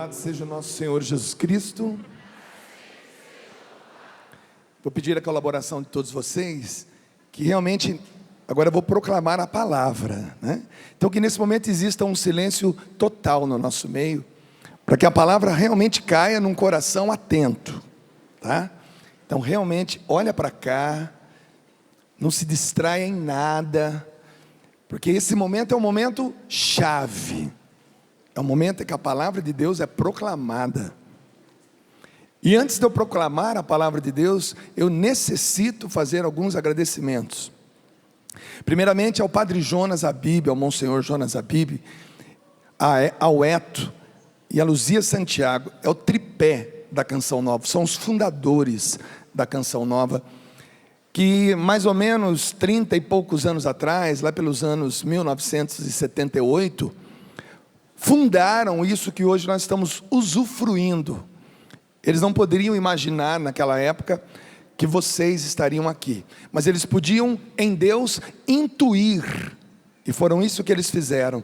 Louvado seja o nosso Senhor Jesus Cristo. Vou pedir a colaboração de todos vocês, que realmente, agora eu vou proclamar a palavra, né? Então que nesse momento exista um silêncio total no nosso meio, para que a palavra realmente caia num coração atento, tá? Então realmente, olha para cá, não se distraia em nada, porque esse momento é um momento chave, é um momento em que a palavra de Deus é proclamada. E antes de eu proclamar a palavra de Deus, eu necessito fazer alguns agradecimentos. Primeiramente ao Padre Jonas Abib, ao Monsenhor Jonas Abib, ao Eto e a Luzia Santiago, é o tripé da Canção Nova, são os fundadores da Canção Nova, que mais ou menos 30 e poucos anos atrás, lá pelos anos 1978, fundaram isso que hoje nós estamos usufruindo. Eles não poderiam imaginar naquela época que vocês estariam aqui, mas eles podiam em Deus intuir, e foram isso que eles fizeram.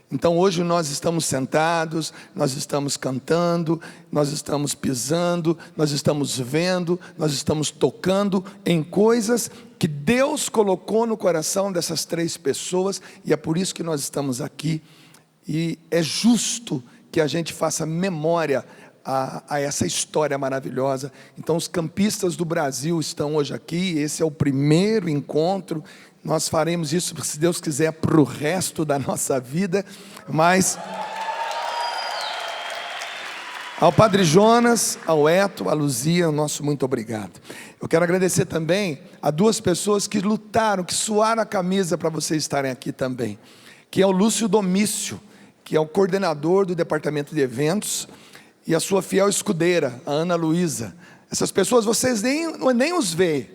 Então hoje nós estamos sentados, nós estamos cantando, nós estamos pisando, nós estamos vendo, nós estamos tocando em coisas que Deus colocou no coração dessas três pessoas, e é por isso que nós estamos aqui. E é justo que a gente faça memória a essa história maravilhosa. Então os campistas do Brasil estão hoje aqui, esse é o primeiro encontro, nós faremos isso, se Deus quiser, para o resto da nossa vida, mas ao Padre Jonas, ao Eto, à Luzia, nosso muito obrigado. Eu quero agradecer também a duas pessoas que lutaram, que suaram a camisa para vocês estarem aqui também, que é o Lúcio Domício, que é o coordenador do departamento de eventos, e a sua fiel escudeira, a Ana Luísa. Essas pessoas vocês nem os veem.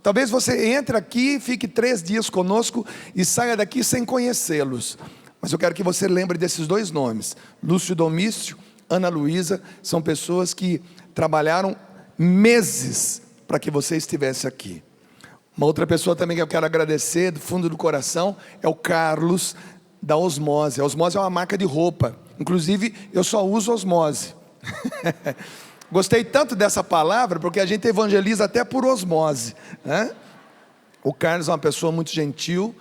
Talvez você entre aqui, fique 3 dias conosco e saia daqui sem conhecê-los. Mas eu quero que você lembre desses dois nomes, Lúcio Domício, Ana Luísa, são pessoas que trabalharam meses para que você estivesse aqui. Uma outra pessoa também que eu quero agradecer do fundo do coração é o Carlos, da Osmose. A Osmose é uma marca de roupa, inclusive eu só uso Osmose. Gostei tanto dessa palavra, porque a gente evangeliza até por osmose, né? O Carlos é uma pessoa muito gentil,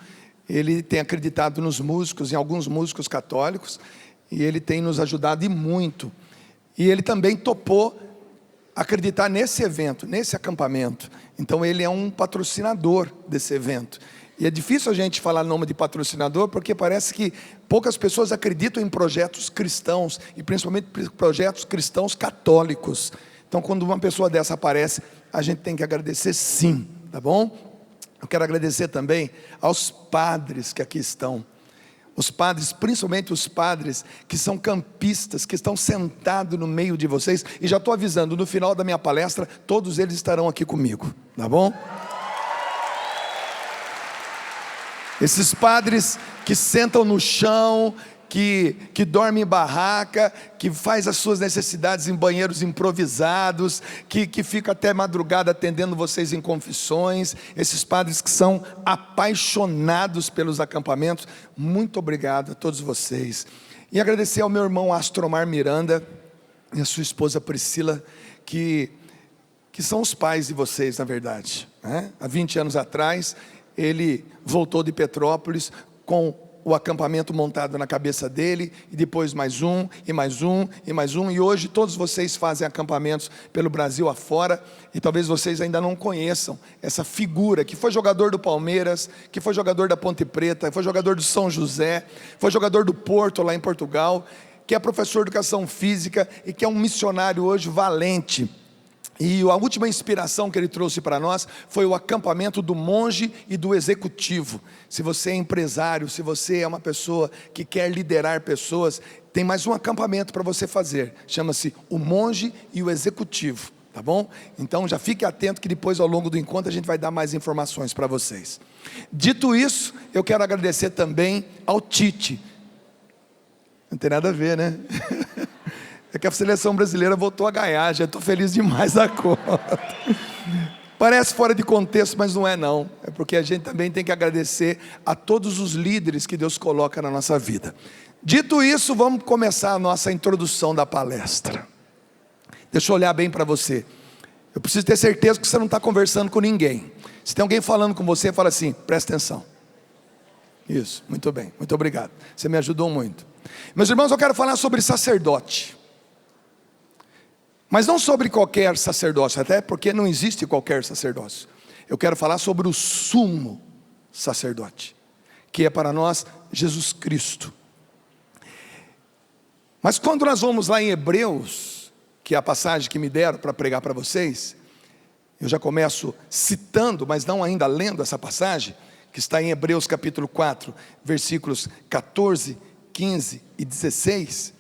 ele tem acreditado nos músicos, em alguns músicos católicos, e ele tem nos ajudado e muito, e ele também topou acreditar nesse evento, nesse acampamento. Então ele é um patrocinador desse evento. E é difícil a gente falar nome de patrocinador, porque parece que poucas pessoas acreditam em projetos cristãos, e principalmente projetos cristãos católicos. Então quando uma pessoa dessa aparece, a gente tem que agradecer sim, tá bom? Eu quero agradecer também aos padres que aqui estão. Os padres, principalmente os padres que são campistas, que estão sentados no meio de vocês. E já estou avisando, no final da minha palestra, todos eles estarão aqui comigo, tá bom? Esses padres que sentam no chão, que dormem em barraca, que faz as suas necessidades em banheiros improvisados, que fica até madrugada atendendo vocês em confissões, esses padres que são apaixonados pelos acampamentos, muito obrigado a todos vocês. E agradecer ao meu irmão Astromar Miranda e a sua esposa Priscila, que são os pais de vocês, na verdade, né? Há 20 anos atrás, ele voltou de Petrópolis com o acampamento montado na cabeça dele, e depois mais um, e mais um, e mais um, e hoje todos vocês fazem acampamentos pelo Brasil afora, e talvez vocês ainda não conheçam essa figura, que foi jogador do Palmeiras, que foi jogador da Ponte Preta, foi jogador do São José, foi jogador do Porto lá em Portugal, que é professor de educação física, e que é um missionário hoje valente. E a última inspiração que ele trouxe para nós foi o acampamento do monge e do executivo. Se você é empresário, se você é uma pessoa que quer liderar pessoas, tem mais um acampamento para você fazer. Chama-se o monge e o executivo, tá bom? Então já fique atento que depois ao longo do encontro a gente vai dar mais informações para vocês. Dito isso, eu quero agradecer também ao Tite. Não tem nada a ver, né? É que a seleção brasileira voltou a ganhar, já estou feliz demais da conta. Parece fora de contexto, mas não é não. É porque a gente também tem que agradecer a todos os líderes que Deus coloca na nossa vida. Dito isso, vamos começar a nossa introdução da palestra. Deixa eu olhar bem para você. Eu preciso ter certeza que você não está conversando com ninguém. Se tem alguém falando com você, fala assim: presta atenção. Isso, muito bem, muito obrigado. Você me ajudou muito. Meus irmãos, eu quero falar sobre sacerdote. Mas não sobre qualquer sacerdócio, até porque não existe qualquer sacerdócio. Eu quero falar sobre o sumo sacerdote, que é para nós Jesus Cristo. Mas quando nós vamos lá em Hebreus, que é a passagem que me deram para pregar para vocês, eu já começo citando, mas não ainda lendo essa passagem, que está em Hebreus capítulo 4, versículos 14, 15 e 16,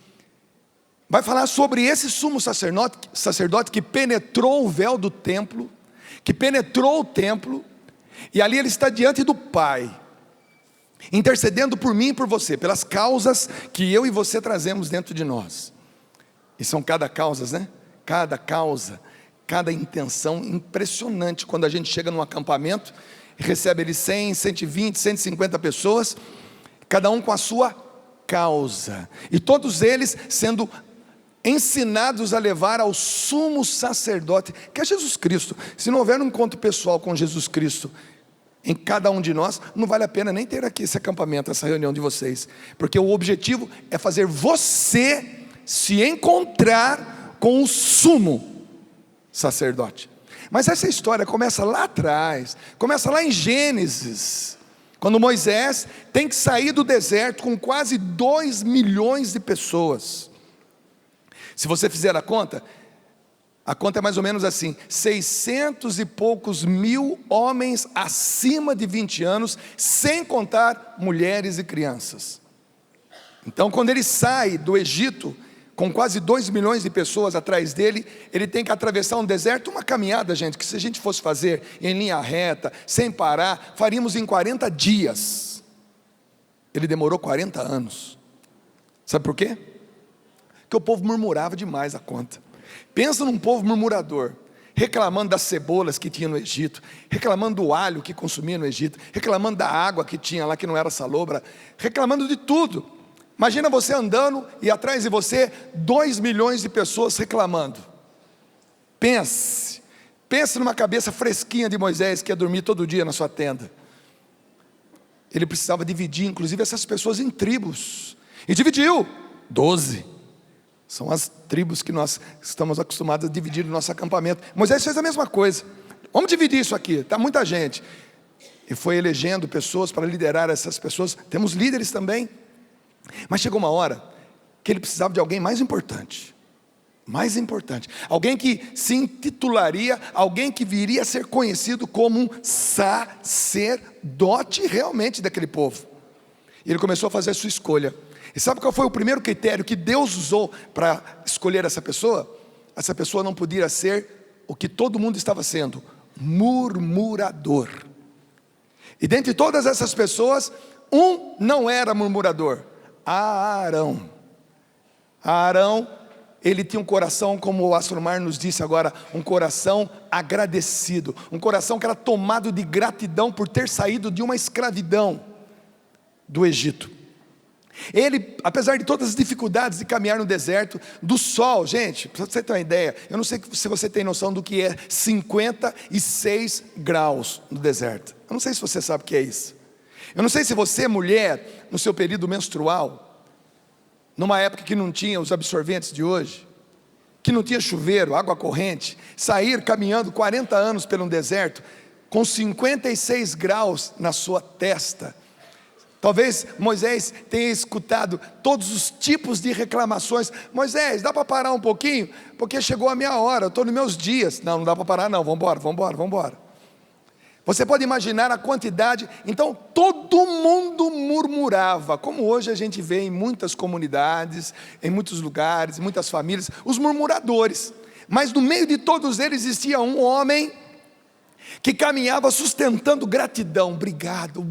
vai falar sobre esse sumo sacerdote que penetrou o véu do templo, que penetrou o templo, e ali ele está diante do Pai, intercedendo por mim e por você, pelas causas que eu e você trazemos dentro de nós. E são cada causas, né? Cada causa, cada intenção impressionante. Quando a gente chega num acampamento, recebe ali 100, 120, 150 pessoas, cada um com a sua causa, e todos eles sendo ensinados a levar ao sumo sacerdote, que é Jesus Cristo. Se não houver um encontro pessoal com Jesus Cristo em cada um de nós, não vale a pena nem ter aqui esse acampamento, essa reunião de vocês, porque o objetivo é fazer você se encontrar com o sumo sacerdote. Mas essa história começa lá atrás, começa lá em Gênesis, quando Moisés tem que sair do deserto com quase 2 milhões de pessoas. Se você fizer a conta é mais ou menos assim: 600 e poucos mil homens acima de 20 anos, sem contar mulheres e crianças. Então, quando ele sai do Egito, com quase 2 milhões de pessoas atrás dele, ele tem que atravessar um deserto, uma caminhada, gente, que se a gente fosse fazer em linha reta, sem parar, faríamos em 40 dias. Ele demorou 40 anos. Sabe por quê? Porque o povo murmurava demais a conta. Pensa num povo murmurador, reclamando das cebolas que tinha no Egito, reclamando do alho que consumia no Egito, reclamando da água que tinha lá que não era salobra, reclamando de tudo. Imagina você andando e atrás de você 2 milhões de pessoas reclamando. Pense numa cabeça fresquinha de Moisés, que ia dormir todo dia na sua tenda. Ele precisava dividir inclusive essas pessoas em tribos, e dividiu 12. São as tribos que nós estamos acostumados a dividir no nosso acampamento. Moisés fez a mesma coisa. Vamos dividir isso aqui, está muita gente. E foi elegendo pessoas para liderar essas pessoas. Temos líderes também. Mas chegou uma hora que ele precisava de alguém mais importante. Mais importante. Alguém que se intitularia, alguém que viria a ser conhecido como um sacerdote realmente daquele povo. E ele começou a fazer a sua escolha. E sabe qual foi o primeiro critério que Deus usou para escolher essa pessoa? Essa pessoa não podia ser o que todo mundo estava sendo: murmurador. E dentre todas essas pessoas, um não era murmurador: Arão. Arão, ele tinha um coração, como o Astromar nos disse agora, um coração agradecido, um coração que era tomado de gratidão por ter saído de uma escravidão do Egito. Ele, apesar de todas as dificuldades de caminhar no deserto, do sol, gente, para você ter uma ideia, eu não sei se você tem noção do que é 56 graus no deserto. Eu não sei se você sabe o que é isso. Eu não sei se você, mulher, no seu período menstrual, numa época que não tinha os absorventes de hoje, que não tinha chuveiro, água corrente, sair caminhando 40 anos pelo deserto, com 56 graus na sua testa. Talvez Moisés tenha escutado todos os tipos de reclamações: Moisés, dá para parar um pouquinho? Porque chegou a minha hora, eu estou nos meus dias. Não dá para parar não, vamos embora. Você pode imaginar a quantidade. Então todo mundo murmurava, como hoje a gente vê em muitas comunidades, em muitos lugares, em muitas famílias, os murmuradores. Mas no meio de todos eles existia um homem que caminhava sustentando gratidão: obrigado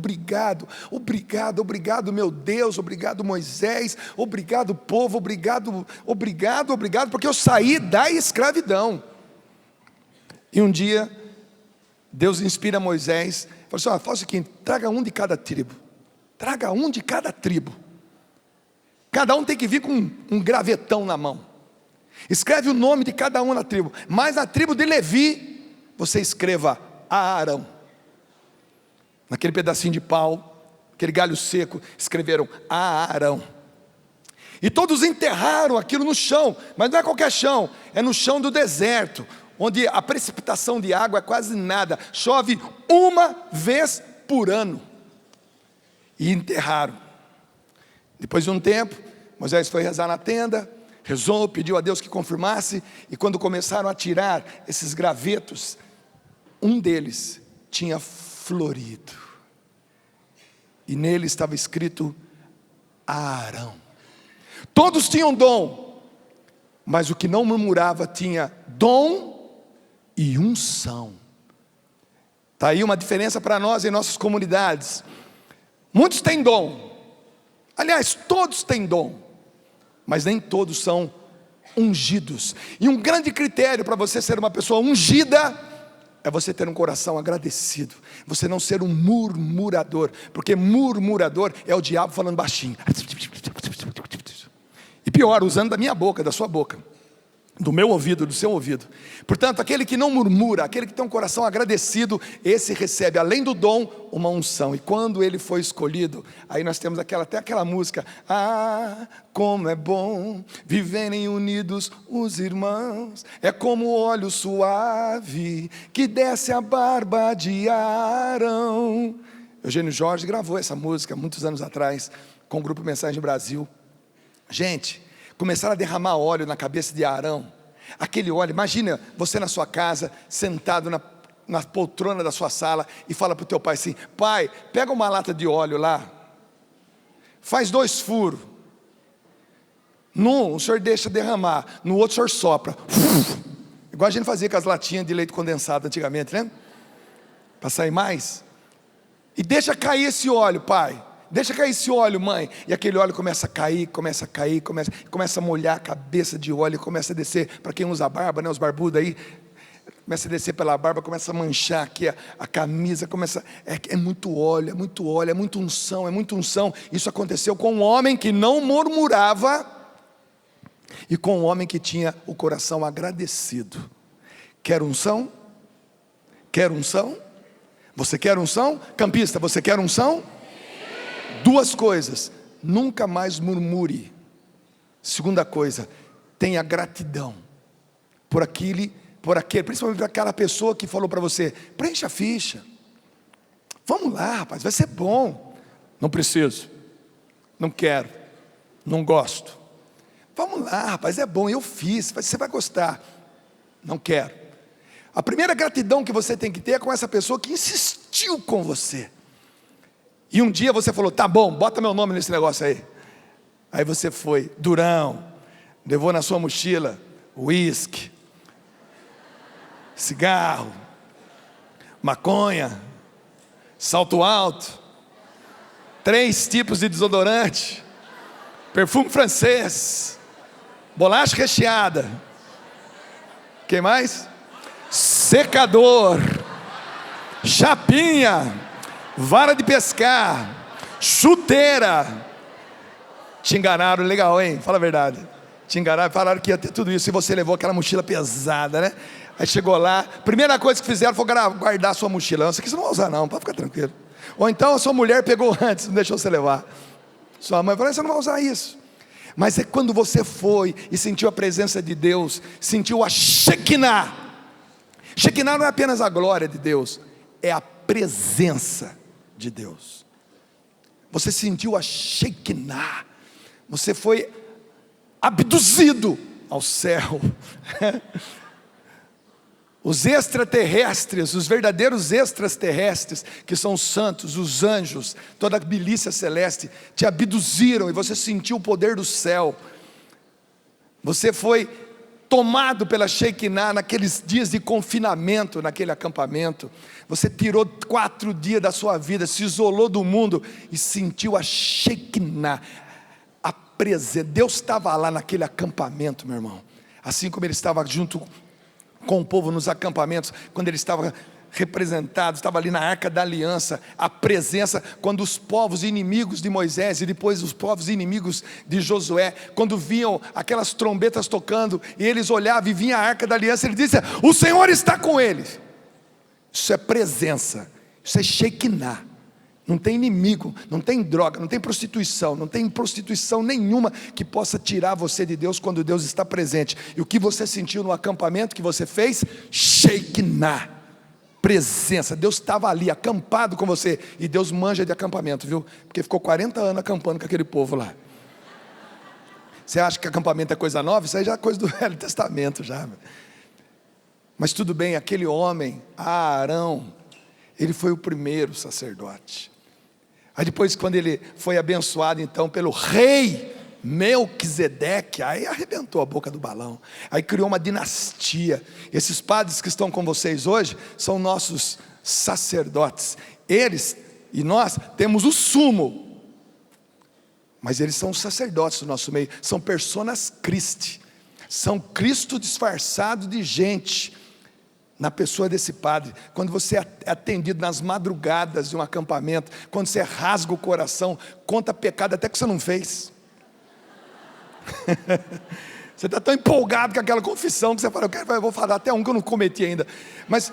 meu Deus, obrigado Moisés, obrigado povo, obrigado, porque eu saí da escravidão. E um dia Deus inspira Moisés, falou assim: faz o seguinte, traga um de cada tribo. Cada um tem que vir com um gravetão na mão. Escreve o nome de cada um na tribo. Mas na tribo de Levi, você escreva Arão. Naquele pedacinho de pau, aquele galho seco, escreveram Arão. E todos enterraram aquilo no chão, mas não é qualquer chão, é no chão do deserto, onde a precipitação de água é quase nada, chove uma vez por ano. E enterraram. Depois de um tempo, Moisés foi rezar na tenda, rezou, pediu a Deus que confirmasse, e quando começaram a tirar esses gravetos, um deles tinha florido, e nele estava escrito Arão. Todos tinham dom, mas o que não murmurava tinha dom e unção. Está aí uma diferença para nós em nossas comunidades. Muitos têm dom, aliás, todos têm dom, mas nem todos são ungidos. E um grande critério para você ser uma pessoa ungida é você ter um coração agradecido, você não ser um murmurador, porque murmurador é o diabo falando baixinho, e pior, usando da minha boca, da sua boca, do meu ouvido, do seu ouvido. Portanto, aquele que não murmura, aquele que tem um coração agradecido, esse recebe, além do dom, uma unção. E quando ele foi escolhido, aí nós temos até aquela música: ah, como é bom viverem unidos os irmãos, é como o óleo suave que desce a barba de Arão. Eugênio Jorge gravou essa música muitos anos atrás com o grupo Mensagem Brasil. Gente, começaram a derramar óleo na cabeça de Arão. Aquele óleo, imagina você na sua casa, sentado na poltrona da sua sala, e fala para o teu pai assim: pai, pega uma lata de óleo lá, faz 2 furos, num o senhor deixa derramar, no outro o senhor sopra, igual a gente fazia com as latinhas de leite condensado antigamente, né? Para sair mais. E deixa cair esse óleo, pai. Deixa cair esse óleo, mãe. E aquele óleo começa a cair, começa a molhar a cabeça de óleo, começa a descer. Para quem usa barba, né, os barbudos aí, começa a descer pela barba, começa a manchar aqui a camisa, é muito óleo, é muito óleo, é muita unção, é muita unção. Isso aconteceu com um homem que não murmurava e com um homem que tinha o coração agradecido. Quer unção? Quer unção? Você quer unção? Campista, você quer unção? 2 coisas: nunca mais murmure. Segunda coisa, tenha gratidão por aquele, principalmente para aquela pessoa que falou para você: preencha a ficha, vamos lá rapaz, vai ser bom. Não preciso, não quero, não gosto. Vamos lá rapaz, é bom, eu fiz, você vai gostar. Não quero. A primeira gratidão que você tem que ter é com essa pessoa que insistiu com você. E um dia você falou: tá bom, bota meu nome nesse negócio aí. Aí você foi, durão, levou na sua mochila uísque, cigarro, maconha, salto alto, 3 tipos de desodorante, perfume francês, bolacha recheada, quem mais? Secador, chapinha, vara de pescar, chuteira. Te enganaram, legal, hein? Fala a verdade. Te enganaram, falaram que ia ter tudo isso, e você levou aquela mochila pesada, né? Aí chegou lá, primeira coisa que fizeram foi guardar a sua mochila. Isso aqui você não vai usar não, pode ficar tranquilo. Ou então a sua mulher pegou antes, não deixou você levar. Sua mãe falou: você não vai usar isso. Mas é quando você foi e sentiu a presença de Deus, sentiu a Shekinah. Shekinah não é apenas a glória de Deus, é a presença de Deus. Você sentiu a Shekinah, você foi abduzido ao céu. Os extraterrestres, os verdadeiros extraterrestres, que são os santos, os anjos, toda a milícia celeste, te abduziram e você sentiu o poder do céu. Você foi tomado pela Shekinah naqueles dias de confinamento, naquele acampamento. Você tirou 4 dias da sua vida, se isolou do mundo e sentiu a Shekinah, a presença. Deus estava lá naquele acampamento, meu irmão, assim como Ele estava junto com o povo nos acampamentos, quando Ele estava representados, estava ali na Arca da Aliança, a presença, quando os povos inimigos de Moisés e depois os povos inimigos de Josué, quando viam aquelas trombetas tocando, e eles olhavam e vinha a Arca da Aliança, ele disse: o Senhor está com eles. Isso é presença, isso é Shekinah. Não tem inimigo, não tem droga, não tem prostituição nenhuma que possa tirar você de Deus quando Deus está presente. E o que você sentiu no acampamento que você fez? Shekinah, presença. Deus estava ali acampado com você. E Deus manja de acampamento, viu? Porque ficou 40 anos acampando com aquele povo lá. Você acha que acampamento é coisa nova? Isso aí já é coisa do Velho Testamento já. Mas tudo bem, aquele homem, Arão, ele foi o primeiro sacerdote. Aí depois, quando ele foi abençoado então pelo rei Melquisedeque, aí arrebentou a boca do balão. Aí criou uma dinastia. Esses padres que estão com vocês hoje são nossos sacerdotes. Eles e nós temos o sumo, mas eles são os sacerdotes do nosso meio. São personas Christi, são Cristo disfarçado de gente na pessoa desse padre. Quando você é atendido nas madrugadas de um acampamento, quando você rasga o coração, conta pecado até que você não fez. Você está tão empolgado com aquela confissão que você fala: eu vou falar até um que eu não cometi ainda. Mas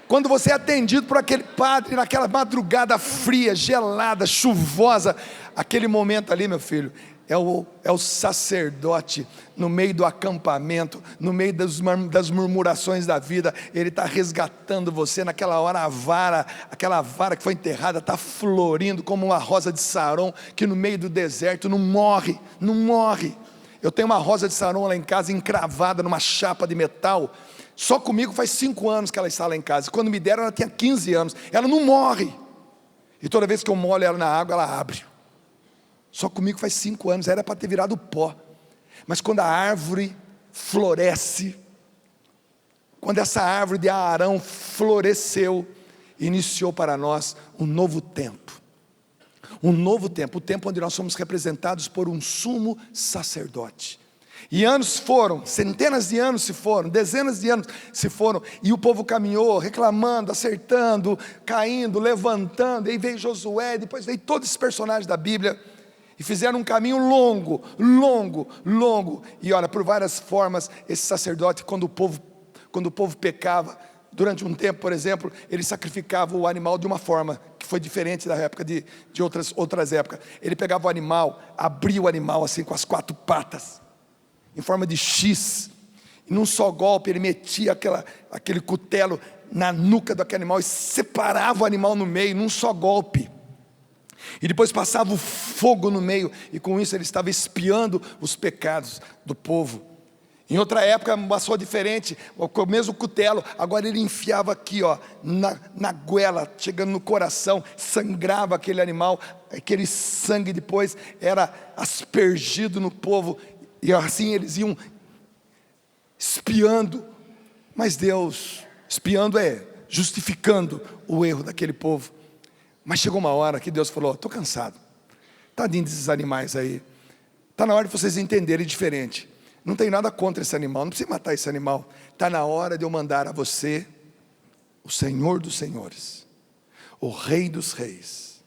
quando você é atendido por aquele padre naquela madrugada fria, gelada, chuvosa, aquele momento ali, meu filho, é o sacerdote no meio do acampamento, no meio das murmurações da vida. Ele está resgatando você. Naquela hora aquela vara que foi enterrada está florindo como uma rosa de Saron, que no meio do deserto não morre. Eu tenho uma rosa de Saron lá em casa, encravada numa chapa de metal. Só comigo faz 5 anos que ela está lá em casa. Quando me deram, ela tinha 15 anos. Ela não morre, e toda vez que eu molho ela na água, ela abre. Só comigo faz 5 anos, era para ter virado pó. Mas quando a árvore floresce, quando essa árvore de Arão floresceu, iniciou para nós um novo tempo. O tempo onde nós somos representados por um sumo sacerdote. E anos foram, centenas de anos se foram, dezenas de anos se foram, e o povo caminhou, reclamando, acertando, caindo, levantando. E aí veio Josué, depois veio todos esses personagens da Bíblia, e fizeram um caminho longo. E olha, por várias formas, esse sacerdote, quando o povo pecava, durante um tempo, por exemplo, ele sacrificava o animal de uma forma que foi diferente da época de outras épocas. Ele pegava o animal, abria o animal assim com as 4 patas, em forma de X, e num só golpe ele metia aquele cutelo na nuca daquele animal e separava o animal no meio, num só golpe. E depois passava o fogo no meio, e com isso ele estava expiando os pecados do povo. Em outra época passou diferente, com o mesmo cutelo, agora ele enfiava aqui, na goela, chegando no coração, sangrava aquele animal, aquele sangue depois era aspergido no povo, e assim eles iam espiando. Mas Deus, espiando justificando o erro daquele povo. Mas chegou uma hora que Deus falou: estou cansado, tadinho desses animais aí, está na hora de vocês entenderem diferente. Não tem nada contra esse animal, não precisa matar esse animal. Está na hora de eu mandar a você o Senhor dos senhores, o Rei dos reis,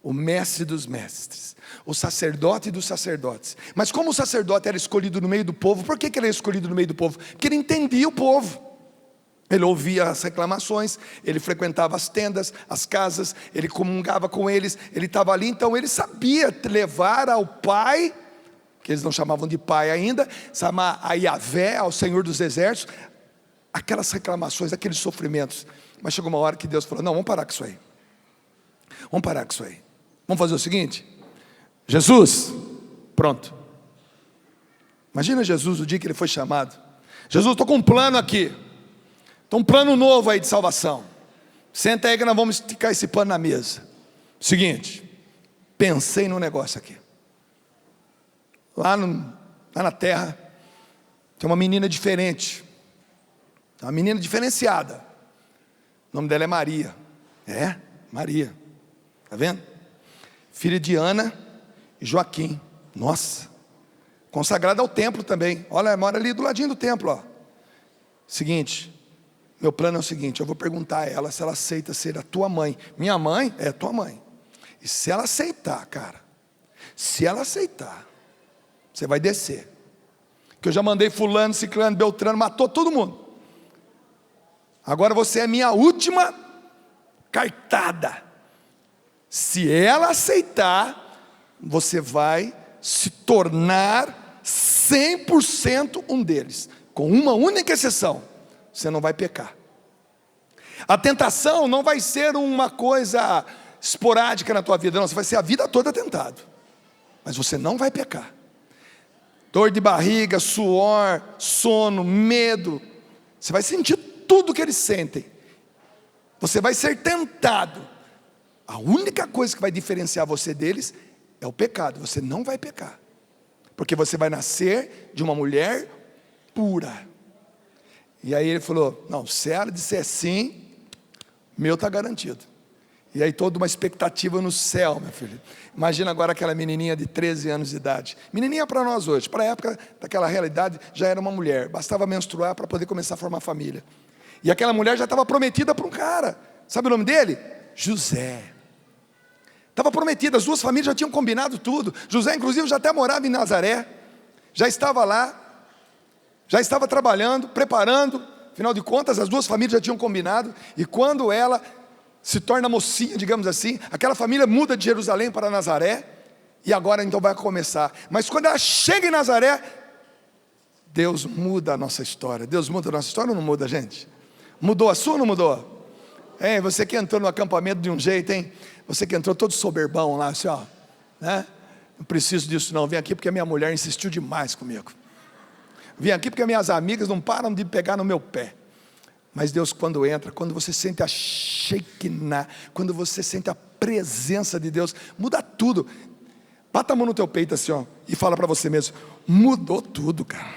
o Mestre dos mestres, o sacerdote dos sacerdotes. Mas como o sacerdote era escolhido no meio do povo, por que ele era escolhido no meio do povo? Porque ele entendia o povo. Ele ouvia as reclamações, ele frequentava as tendas, as casas, ele comungava com eles, ele estava ali, então ele sabia levar ao Pai, que eles não chamavam de Pai ainda, chamar a Yahvé, ao Senhor dos exércitos, aquelas reclamações, aqueles sofrimentos. Mas chegou uma hora que Deus falou: não, vamos parar com isso aí. Vamos fazer o seguinte: Jesus, pronto. Imagina Jesus, o dia que ele foi chamado: Jesus, estou com um plano aqui. Então, um plano novo aí de salvação. Senta aí que nós vamos esticar esse pano na mesa. Seguinte, pensei num negócio aqui. Lá na terra, tem uma menina diferente, uma menina diferenciada. O nome dela é Maria. Maria. Está vendo? Filha de Ana e Joaquim. Nossa, consagrada ao templo também. Olha, mora ali do ladinho do templo. Seguinte, Meu plano é o seguinte: eu vou perguntar a ela se ela aceita ser a tua mãe. Minha mãe é tua mãe. E se ela aceitar, cara, se ela aceitar, você vai descer. Que eu já mandei fulano, ciclano, beltrano, matou todo mundo. Agora você é minha última cartada. Se ela aceitar, você vai se tornar 100% um deles. Com uma única exceção: você não vai pecar. A tentação não vai ser uma coisa esporádica na tua vida, não. Você vai ser a vida toda tentado, mas você não vai pecar. Dor de barriga, suor, sono, medo, você vai sentir tudo que eles sentem. Você vai ser tentado. A única coisa que vai diferenciar você deles é o pecado. Você não vai pecar, porque você vai nascer de uma mulher pura. E aí ele falou: não, se ela disser sim, meu está garantido. E aí toda uma expectativa no céu, meu filho. Imagina agora aquela menininha de 13 anos de idade. Menininha para nós hoje, para a época daquela realidade, já era uma mulher. Bastava menstruar para poder começar a formar família. E aquela mulher já estava prometida para um cara. Sabe o nome dele? José. Estava prometida, as duas famílias já tinham combinado tudo. José inclusive já até morava em Nazaré. Já estava lá, já estava trabalhando, preparando. Afinal de contas, as duas famílias já tinham combinado. E quando ela se torna mocinha, digamos assim, aquela família muda de Jerusalém para Nazaré. E agora então vai começar. Mas quando ela chega em Nazaré, Deus muda a nossa história. Deus muda a nossa história ou não muda, gente? Mudou a sua ou não mudou? Hein, você que entrou no acampamento de um jeito, hein? Você que entrou todo soberbão lá, assim, ó, né? Não preciso disso não, vim aqui porque a minha mulher insistiu demais comigo. Vim aqui porque minhas amigas não param de pegar no meu pé. Mas Deus, quando entra, quando você sente a Shekinah, quando você sente a presença de Deus, muda tudo. Bata a mão no teu peito assim, ó, e fala para você mesmo: mudou tudo, cara.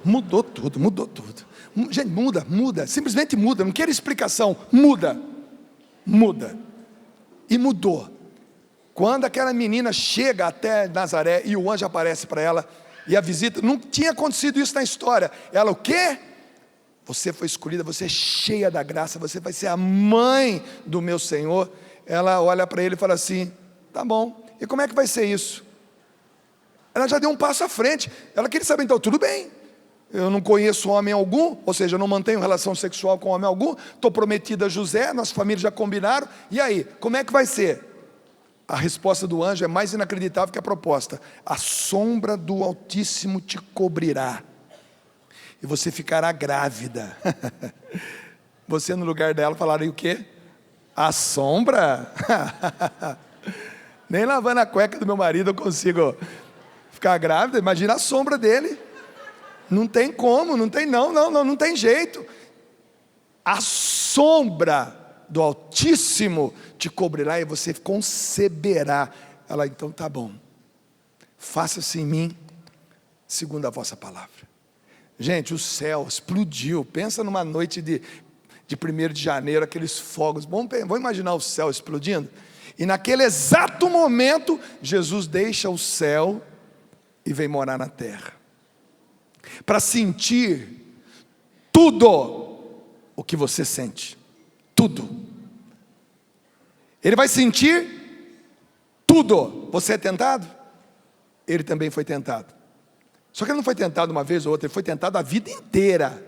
Mudou tudo, mudou tudo. Gente, muda, simplesmente muda, não quero explicação, muda. E mudou. Quando aquela menina chega até Nazaré e o anjo aparece para ela, e a visita, não tinha acontecido isso na história. Ela, o quê? Você foi escolhida, você é cheia da graça, você vai ser a mãe do meu Senhor. Ela olha para ele e fala assim: tá bom, e como é que vai ser isso? Ela já deu um passo à frente. Ela queria saber, então, tudo bem, eu não conheço homem algum, ou seja, eu não mantenho relação sexual com homem algum, estou prometida a José, nossas famílias já combinaram, e aí, como é que vai ser? A resposta do anjo é mais inacreditável que a proposta: a sombra do Altíssimo te cobrirá, e você ficará grávida. Você no lugar dela falaria o quê? A sombra? Nem lavando a cueca do meu marido eu consigo ficar grávida, imagina a sombra dele. Não tem como, não tem não tem jeito. A sombra do Altíssimo te cobrirá e você conceberá. Ela, então tá bom, faça-se em mim segundo a vossa palavra. Gente, o céu explodiu. Pensa numa noite de 1º de janeiro, aqueles fogos. Vamos imaginar o céu explodindo. E naquele exato momento, Jesus deixa o céu e vem morar na terra, para sentir tudo o que você sente. Tudo. Ele vai sentir tudo. Você é tentado? Ele também foi tentado. Só que ele não foi tentado uma vez ou outra, ele foi tentado a vida inteira.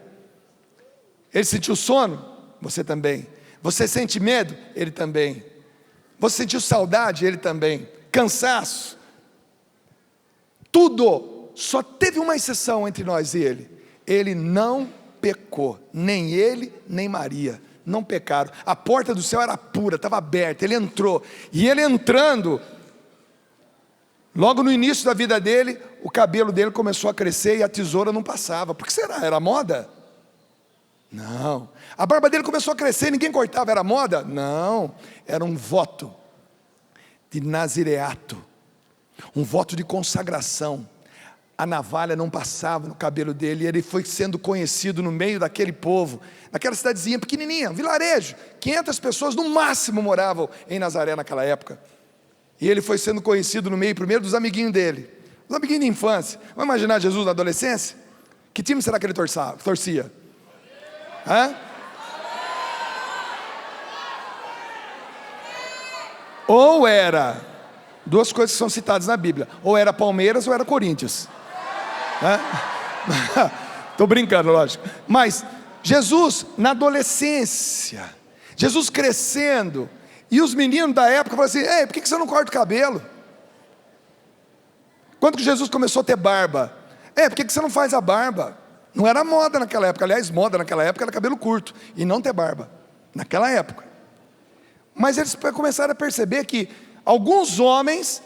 Ele sentiu sono? Você também. Você sente medo? Ele também. Você sentiu saudade? Ele também. Cansaço? Tudo. Só teve uma exceção entre nós e ele. Ele não pecou, nem ele, nem Maria. Não pecaram. A porta do céu era pura, estava aberta. Ele entrou. E ele entrando, logo no início da vida dele, o cabelo dele começou a crescer e a tesoura não passava. Por que será? Era moda? Não. A barba dele começou a crescer e ninguém cortava. Era moda? Não. Era um voto de nazireato, um voto de consagração. A navalha não passava no cabelo dele, e ele foi sendo conhecido no meio daquele povo, naquela cidadezinha pequenininha, um vilarejo, 500 pessoas no máximo moravam em Nazaré naquela época, e ele foi sendo conhecido no meio, primeiro dos amiguinhos dele, os amiguinhos de infância. Vamos imaginar Jesus na adolescência? Que time será que ele torcia? Hã? Ou era, duas coisas que são citadas na Bíblia, ou era Palmeiras ou era Corinthians. Estou brincando, lógico. Mas Jesus na adolescência, Jesus crescendo, e os meninos da época falaram assim: ei, por que você não corta o cabelo? Quando que Jesus começou a ter barba? Por que você não faz a barba? Não era moda naquela época. Aliás, moda naquela época era cabelo curto e não ter barba, naquela época. Mas eles começaram a perceber que alguns homens,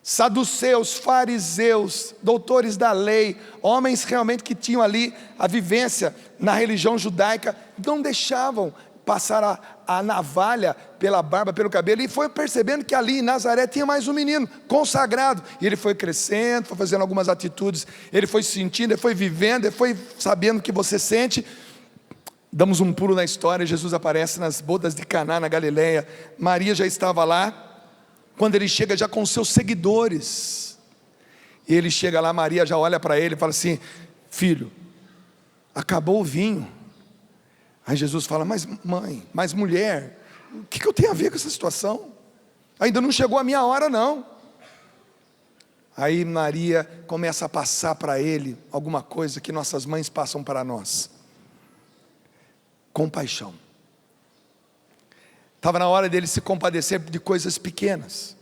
saduceus, fariseus, doutores da lei, homens realmente que tinham ali a vivência na religião judaica, não deixavam passar a navalha pela barba, pelo cabelo, e foi percebendo que ali em Nazaré tinha mais um menino consagrado, e ele foi crescendo, foi fazendo algumas atitudes, ele foi sentindo, ele foi vivendo, ele foi sabendo o que você sente. Damos um pulo na história, Jesus aparece nas bodas de Caná na Galileia, Maria já estava lá, quando ele chega já com seus seguidores, e ele chega lá, Maria já olha para ele e fala assim: filho, acabou o vinho. Aí Jesus fala: mas mãe, mas mulher, o que eu tenho a ver com essa situação? Ainda não chegou a minha hora não. Aí Maria começa a passar para ele alguma coisa que nossas mães passam para nós: compaixão. Estava na hora dele se compadecer de coisas pequenas,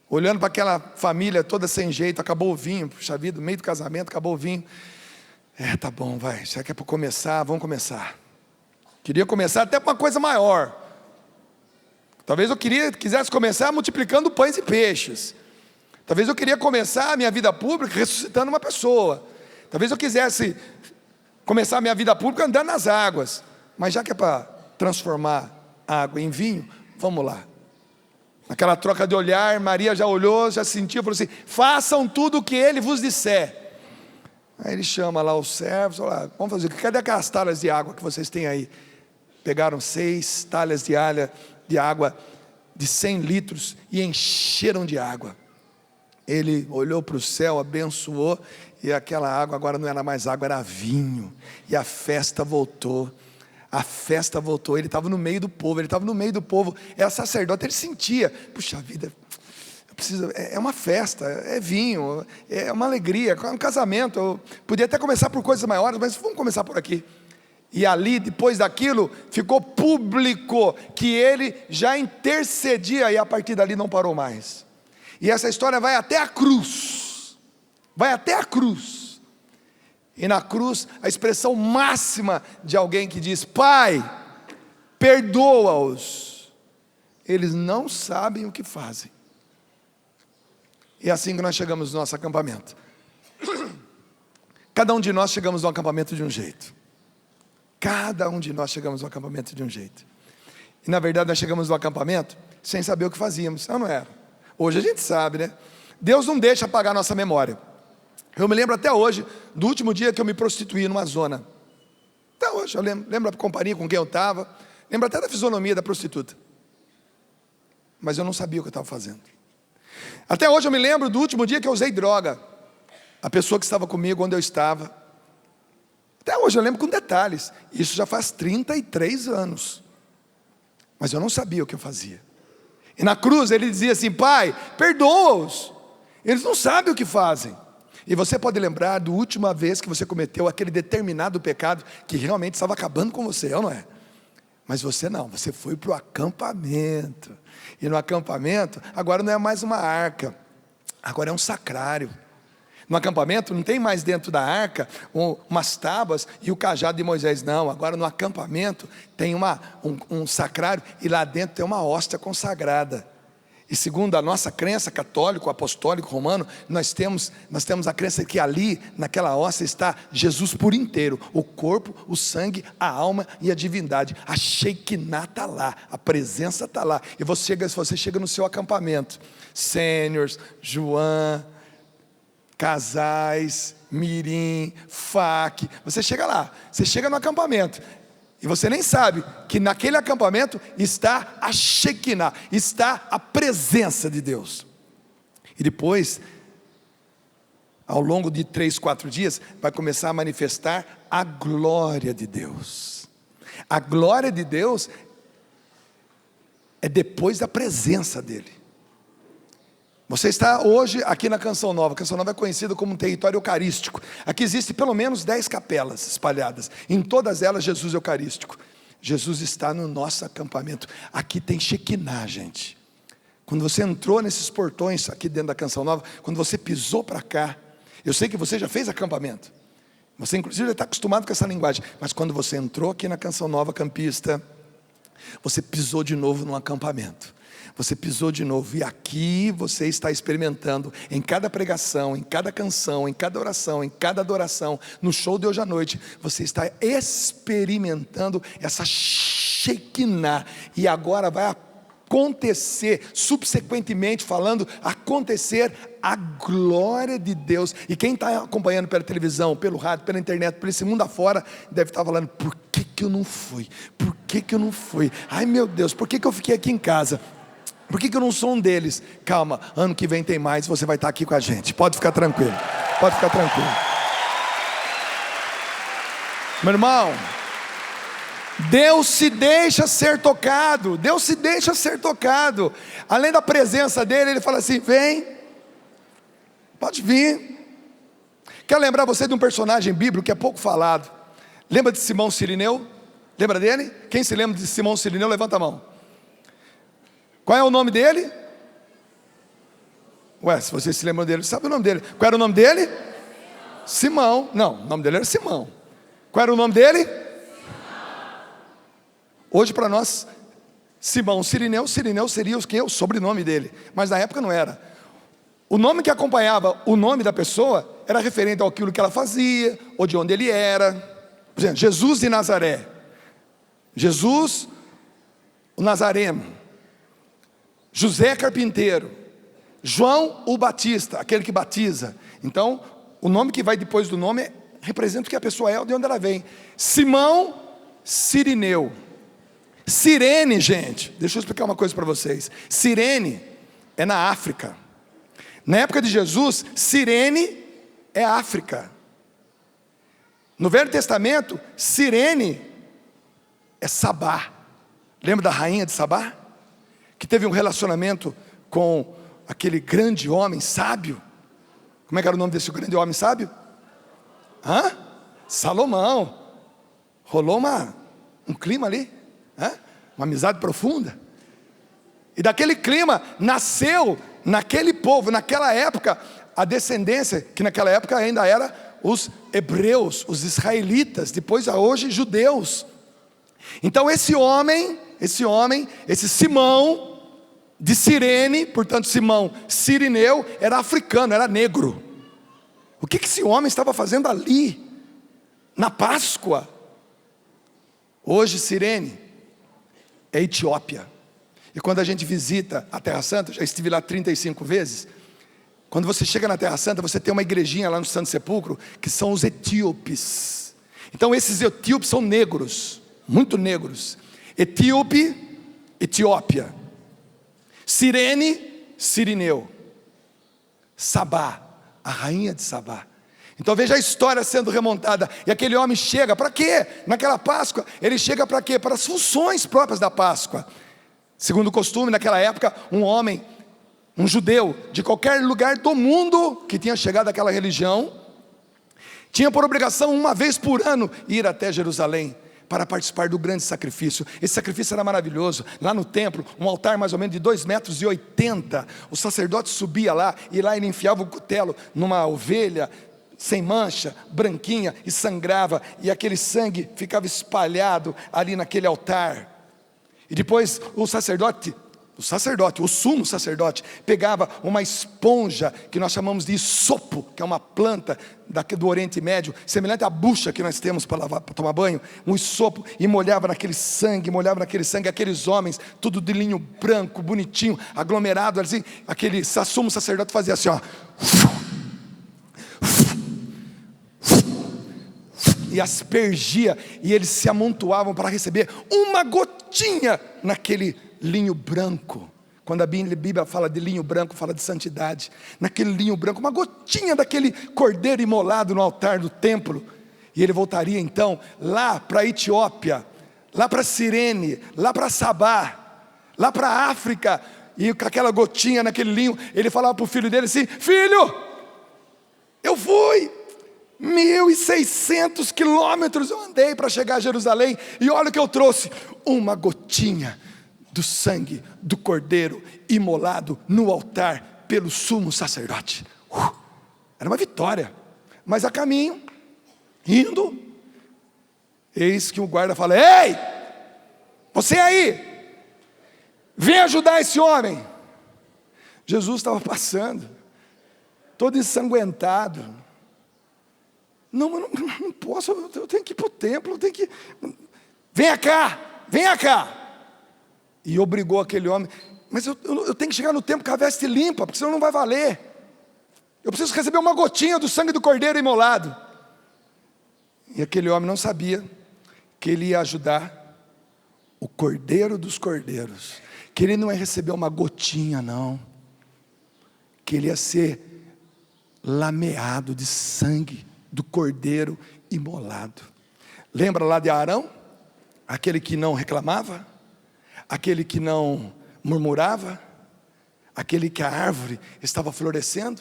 olhando para aquela família toda sem jeito. Acabou o vinho, puxa vida, no meio do casamento acabou o vinho. Tá bom, vai, já que é para começar, vamos começar. Queria começar até com uma coisa maior. Talvez eu quisesse começar multiplicando pães e peixes. Talvez eu queria começar a minha vida pública ressuscitando uma pessoa. Talvez eu quisesse começar a minha vida pública andando nas águas. Mas já que é para transformar água em vinho, vamos lá. Naquela troca de olhar, Maria já olhou, já sentiu, falou assim: façam tudo o que ele vos disser. Aí ele chama lá os servos, olha lá, vamos fazer, cadê aquelas talhas de água que vocês têm aí? Pegaram 6 talhas de água de 100 litros e encheram de água. Ele olhou para o céu, abençoou, e aquela água agora não era mais água, era vinho. E a festa voltou. A festa voltou. Ele estava no meio do povo. Era sacerdote. Ele sentia: puxa vida, eu preciso, é uma festa, é vinho, é uma alegria, é um casamento. Eu podia até começar por coisas maiores, mas vamos começar por aqui. E ali, depois daquilo, ficou público que ele já intercedia, e a partir dali não parou mais. E essa história vai até a cruz. Vai até a cruz. E na cruz, a expressão máxima de alguém que diz: Pai, perdoa-os, eles não sabem o que fazem. E é assim que nós chegamos no nosso acampamento. Cada um de nós chegamos no acampamento de um jeito. Cada um de nós chegamos no acampamento de um jeito. E na verdade nós chegamos no acampamento sem saber o que fazíamos, não era? Hoje a gente sabe, né? Deus não deixa apagar nossa memória. Eu me lembro até hoje do último dia que eu me prostituí numa zona. Até hoje eu lembro da companhia com quem eu estava. Lembro até da fisionomia da prostituta. Mas eu não sabia o que eu estava fazendo. Até hoje eu me lembro do último dia que eu usei droga. A pessoa que estava comigo, onde eu estava. Até hoje eu lembro com detalhes. Isso já faz 33 anos. Mas eu não sabia o que eu fazia. E na cruz ele dizia assim: Pai, perdoa-os, eles não sabem o que fazem. E você pode lembrar da última vez que você cometeu aquele determinado pecado que realmente estava acabando com você, não é? Mas você não, você foi para o acampamento. E no acampamento, agora não é mais uma arca, agora é um sacrário. No acampamento não tem mais dentro da arca umas tábuas e o cajado de Moisés, não. Agora no acampamento tem um sacrário, e lá dentro tem uma hóstia consagrada. E segundo a nossa crença católico, apostólico, romano, nós temos a crença que ali, naquela hóstia, está Jesus por inteiro: o corpo, o sangue, a alma e a divindade. A Shekinah está lá, a presença está lá. E você chega no seu acampamento, sêniors, João, casais, mirim, fac, você chega lá, você chega no acampamento, e você nem sabe que naquele acampamento está a Shekinah, está a presença de Deus. E depois, ao longo de 3, 4 dias, vai começar a manifestar a glória de Deus. A glória de Deus é depois da presença dEle. Você está hoje aqui na Canção Nova. A Canção Nova é conhecida como um território eucarístico. Aqui existe pelo menos 10 capelas espalhadas. Em todas elas, Jesus é eucarístico. Jesus está no nosso acampamento. Aqui tem Shekinah, gente. Quando você entrou nesses portões aqui dentro da Canção Nova, quando você pisou para cá, eu sei que você já fez acampamento. Você inclusive já está acostumado com essa linguagem. Mas quando você entrou aqui na Canção Nova Campista, você pisou de novo no acampamento. Você pisou de novo, e aqui você está experimentando, em cada pregação, em cada canção, em cada oração, em cada adoração, no show de hoje à noite, você está experimentando essa Shekinah, e agora vai acontecer, subsequentemente falando, acontecer a glória de Deus. E quem está acompanhando pela televisão, pelo rádio, pela internet, por esse mundo afora, deve estar falando: por que eu não fui? Por que eu não fui? Ai meu Deus, por que eu fiquei aqui em casa? Por que eu não sou um deles? Calma, ano que vem tem mais, você vai estar aqui com a gente. Pode ficar tranquilo, pode ficar tranquilo. Meu irmão, Deus se deixa ser tocado. Deus se deixa ser tocado. Além da presença dEle, Ele fala assim: vem, pode vir. Quero lembrar você de um personagem bíblico que é pouco falado. Lembra de Simão Cirineu? Lembra dele? Quem se lembra de Simão Cirineu, levanta a mão. Qual é o nome dele? Ué, se vocês se lembram dele, sabe o nome dele. Qual era o nome dele? Simão. Não, o nome dele era Simão. Qual era o nome dele? Hoje para nós, Simão Cirineu. Cirineu seria o sobrenome dele, mas na época não era. O nome que acompanhava o nome da pessoa era referente àquilo que ela fazia, ou de onde ele era. Por exemplo, Jesus de Nazaré. Jesus, o Nazareno. José Carpinteiro. João o Batista, aquele que batiza. Então, o nome que vai depois do nome representa o que a pessoa é, de onde ela vem. Simão Cirineu. Cirene, gente, deixa eu explicar uma coisa para vocês. Cirene é na África. Na época de Jesus, Cirene é África. No Velho Testamento, Cirene é Sabá. Lembra da rainha de Sabá? Que teve um relacionamento com aquele grande homem sábio. Como é que era o nome desse grande homem sábio? Salomão. Rolou um clima ali, uma amizade profunda. E daquele clima nasceu naquele povo, naquela época, a descendência, que naquela época ainda era os hebreus, os israelitas, depois hoje judeus. Então esse Simão de Cirene, portanto Simão Cirineu, era africano, era negro. O que esse homem estava fazendo ali, na Páscoa? Hoje Cirene é Etiópia. E quando a gente visita a Terra Santa, já estive lá 35 vezes. Quando você chega na Terra Santa, você tem uma igrejinha lá no Santo Sepulcro, que são os etíopes. Então esses etíopes são negros, muito negros. Etíope, Etiópia. Cirene, Cirineu. Sabá, a rainha de Sabá. Então veja a história sendo remontada. E aquele homem chega, para quê? Naquela Páscoa, ele chega para quê? Para as funções próprias da Páscoa. Segundo o costume, naquela época, um homem, um judeu, de qualquer lugar do mundo, que tinha chegado àquela religião, tinha por obrigação, uma vez por ano, ir até Jerusalém, para participar do grande sacrifício. Esse sacrifício era maravilhoso. Lá no templo, um altar mais ou menos de 2,80 m. O sacerdote subia lá, e lá ele enfiava o cutelo numa ovelha, sem mancha, branquinha, e sangrava, e aquele sangue ficava espalhado ali naquele altar. E depois o sumo sacerdote, pegava uma esponja, que nós chamamos de isopo, que é uma planta do Oriente Médio, semelhante à bucha que nós temos para tomar banho, um isopo, e molhava naquele sangue, aqueles homens, tudo de linho branco, bonitinho, aglomerado, assim, aquele sumo sacerdote fazia assim, ó, e aspergia, e eles se amontoavam para receber uma gotinha naquele linho branco. Quando a Bíblia fala de linho branco, fala de santidade. Naquele linho branco, uma gotinha daquele cordeiro imolado no altar do templo. E ele voltaria então lá para a Etiópia, lá para Cirene, lá para Sabá, lá para a África. E com aquela gotinha naquele linho, ele falava para o filho dele assim: filho, eu fui 1.600 quilômetros eu andei para chegar a Jerusalém, e olha o que eu trouxe: uma gotinha do sangue do cordeiro imolado no altar pelo sumo sacerdote. Era uma vitória. Mas a caminho, indo, eis que o guarda fala: ei, você aí, vem ajudar esse homem. Jesus estava passando, todo ensanguentado. Não posso, eu tenho que ir para o templo, eu tenho que... Venha cá. E obrigou aquele homem: mas eu tenho que chegar no templo com a veste limpa, porque senão não vai valer. Eu preciso receber uma gotinha do sangue do cordeiro imolado. E aquele homem não sabia que ele ia ajudar o cordeiro dos cordeiros, que ele não ia receber uma gotinha não, que ele ia ser lameado de sangue do cordeiro imolado. Lembra lá de Arão? Aquele que não reclamava, aquele que não murmurava, aquele que a árvore estava florescendo,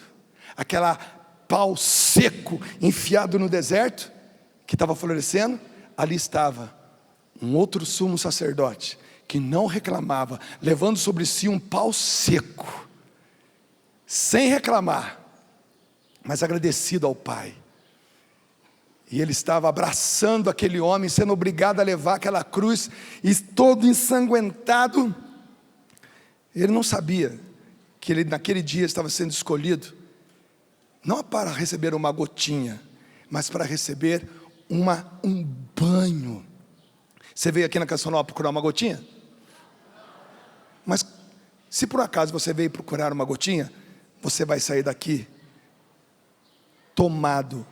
aquela pau seco enfiado no deserto que estava florescendo. Ali estava um outro sumo sacerdote que não reclamava, levando sobre si um pau seco, sem reclamar, mas agradecido ao Pai. E ele estava abraçando aquele homem, sendo obrigado a levar aquela cruz, e todo ensanguentado. Ele não sabia que ele naquele dia estava sendo escolhido, não para receber uma gotinha, mas para receber um banho. Você veio aqui na Canção Nova procurar uma gotinha? Mas se por acaso você veio procurar uma gotinha, você vai sair daqui tomado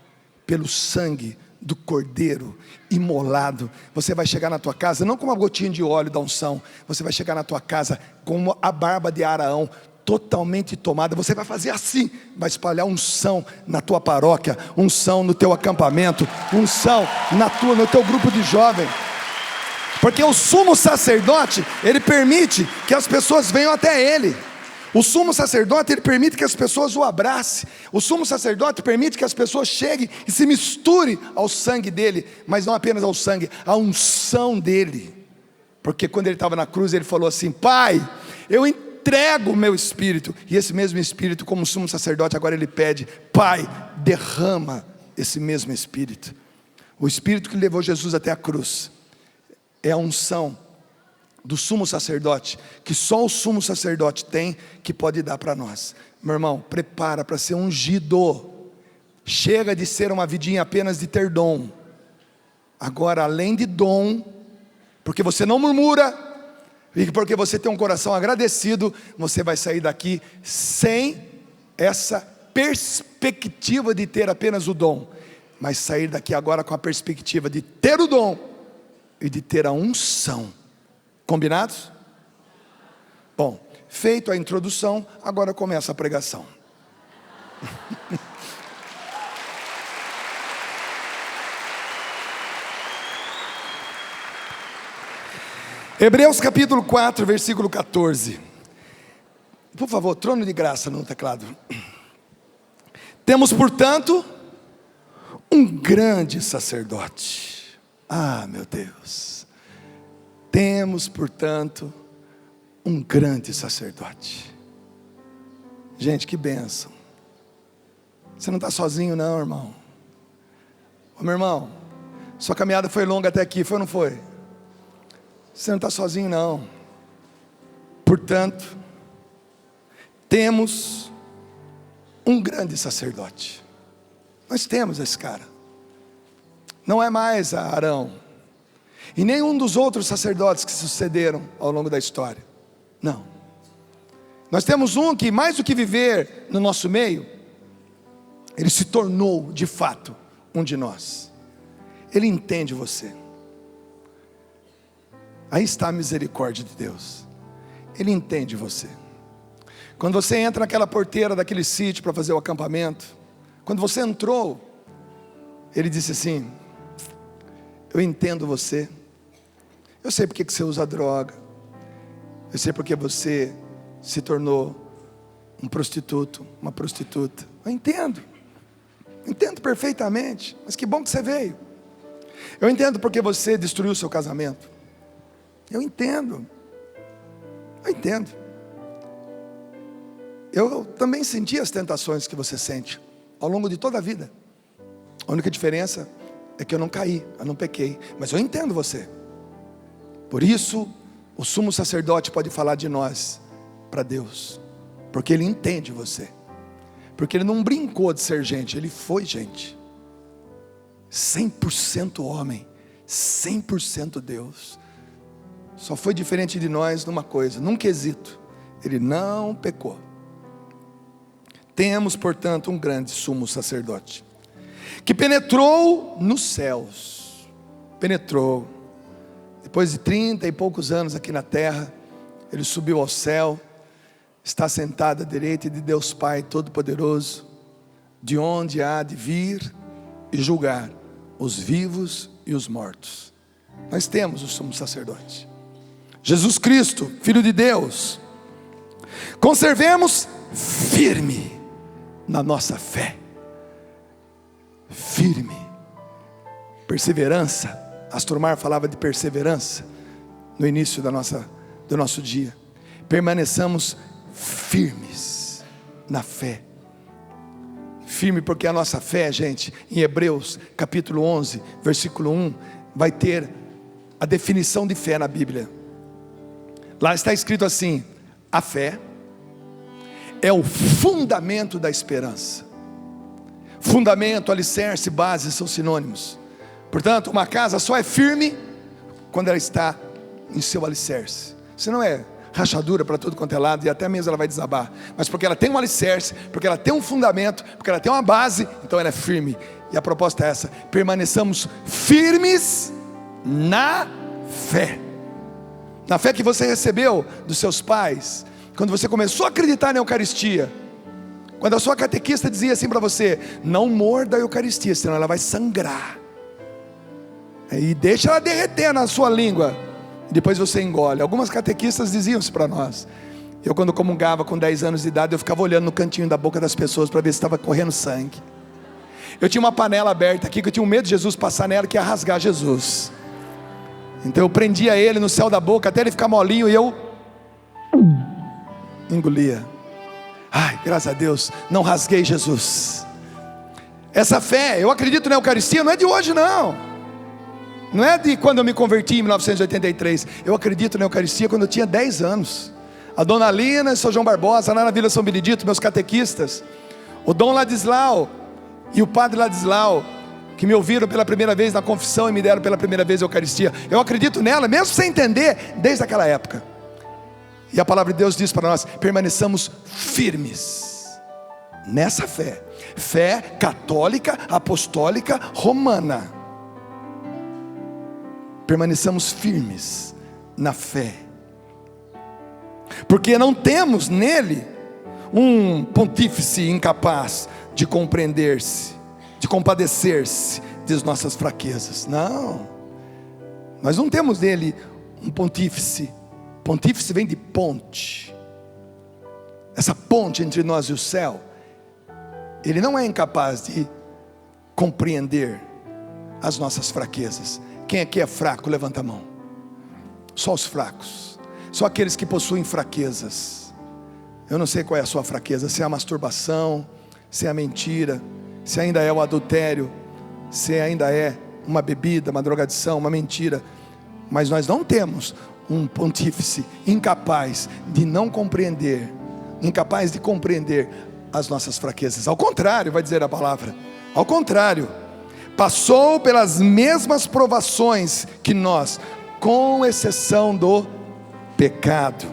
pelo sangue do cordeiro imolado. Você vai chegar na tua casa não com uma gotinha de óleo da unção, você vai chegar na tua casa com a barba de Araão totalmente tomada. Você vai fazer assim, vai espalhar unção na tua paróquia, unção no teu acampamento, unção no teu grupo de jovem. Porque o sumo sacerdote, ele permite que as pessoas venham até ele. O sumo sacerdote, ele permite que as pessoas o abracem. O sumo sacerdote permite que as pessoas cheguem e se misturem ao sangue dele, mas não apenas ao sangue, à unção dele. Porque quando ele estava na cruz, ele falou assim: Pai, eu entrego o meu espírito. E esse mesmo espírito, como sumo sacerdote, agora ele pede: Pai, derrama esse mesmo espírito. O espírito que levou Jesus até a cruz é a unção do sumo sacerdote, que só o sumo sacerdote tem, que pode dar para nós. Meu irmão, prepara para ser ungido. Chega de ser uma vidinha apenas de ter dom. Agora, além de dom, porque você não murmura, e porque você tem um coração agradecido, você vai sair daqui sem essa perspectiva de ter apenas o dom, mas sair daqui agora com a perspectiva de ter o dom e de ter a unção. Combinados? Bom, feito a introdução, agora começa a pregação. Hebreus capítulo 4, versículo 14. Por favor, trono de graça no teclado. Temos, portanto, um grande sacerdote. Ah, meu Deus. Temos, portanto, um grande sacerdote. Gente, que bênção. Você não está sozinho não, irmão. Ô, meu irmão, sua caminhada foi longa até aqui, foi ou não foi? Você não está sozinho não. Portanto, temos um grande sacerdote. Nós temos esse cara. Não é mais Arão e nenhum dos outros sacerdotes que sucederam ao longo da história. Não. Nós temos um que, mais do que viver no nosso meio, ele se tornou de fato um de nós. Ele entende você. Aí está a misericórdia de Deus. Ele entende você. Quando você entra naquela porteira daquele sítio para fazer o acampamento, quando você entrou, ele disse assim: eu entendo você, eu sei porque que você usa droga, eu sei porque você se tornou um prostituto, uma prostituta. Eu entendo perfeitamente, mas que bom que você veio. Eu entendo porque você destruiu o seu casamento. Eu entendo. Eu também senti as tentações que você sente ao longo de toda a vida. A única diferença é que eu não caí, eu não pequei, mas eu entendo você. Por isso, o sumo sacerdote pode falar de nós para Deus, porque ele entende você, porque ele não brincou de ser gente, ele foi gente, 100% homem, 100% Deus. Só foi diferente de nós numa coisa, num quesito: ele não pecou. Temos, portanto, um grande sumo sacerdote, que penetrou nos céus, penetrou, depois de 30 e poucos anos aqui na terra, ele subiu ao céu, está sentado à direita de Deus Pai Todo-Poderoso, de onde há de vir e julgar os vivos e os mortos. Nós temos o sumo sacerdote, Jesus Cristo, Filho de Deus. Conservemos firme na nossa fé, firme, perseverança. Astor falava de perseverança no início do nosso dia. Permaneçamos firmes na fé. Firme porque a nossa fé, gente, em Hebreus capítulo 11, versículo 1, vai ter a definição de fé na Bíblia. Lá está escrito assim: a fé é o fundamento da esperança. Fundamento, alicerce, base são sinônimos. Portanto, uma casa só é firme quando ela está em seu alicerce. Se não é rachadura para tudo quanto é lado, e até mesmo ela vai desabar, mas porque ela tem um alicerce, porque ela tem um fundamento, porque ela tem uma base, então ela é firme. E a proposta é essa: permaneçamos firmes na fé. Na fé que você recebeu dos seus pais, quando você começou a acreditar na Eucaristia, quando a sua catequista dizia assim para você: não morda a Eucaristia, senão ela vai sangrar, e deixa ela derreter na sua língua, e depois você engole. Algumas catequistas diziam isso para nós. Eu, quando comungava com 10 anos de idade, eu ficava olhando no cantinho da boca das pessoas para ver se estava correndo sangue. Eu tinha uma panela aberta aqui, que eu tinha um medo de Jesus passar nela, que ia rasgar Jesus. Então eu prendia ele no céu da boca até ele ficar molinho, e eu engolia. Ai, graças a Deus, não rasguei Jesus. Essa fé, eu acredito na Eucaristia, não é de hoje não. Não é de quando eu me converti em 1983. Eu acredito na Eucaristia quando eu tinha 10 anos. A Dona Lina e o São João Barbosa, lá na Vila São Benedito, meus catequistas, o Dom Ladislau e o Padre Ladislau, que me ouviram pela primeira vez na confissão e me deram pela primeira vez a Eucaristia. Eu acredito nela, mesmo sem entender, desde aquela época. E a palavra de Deus diz para nós: permaneçamos firmes nessa fé. Fé católica, apostólica, romana. Permaneçamos firmes na fé, porque não temos nele um pontífice incapaz de compreender-se, de compadecer-se das nossas fraquezas. Não, nós não temos nele um pontífice. Pontífice vem de ponte, essa ponte entre nós e o céu. Ele não é incapaz de compreender as nossas fraquezas. Quem aqui é fraco, levanta a mão. Só os fracos, só aqueles que possuem fraquezas. Eu não sei qual é a sua fraqueza, se é a masturbação, se é a mentira, se ainda é o adultério, se ainda é uma bebida, uma drogadição, uma mentira. Mas nós não temos um pontífice incapaz de não compreender, incapaz de compreender as nossas fraquezas. Ao contrário, vai dizer a palavra, ao contrário, passou pelas mesmas provações que nós, com exceção do pecado.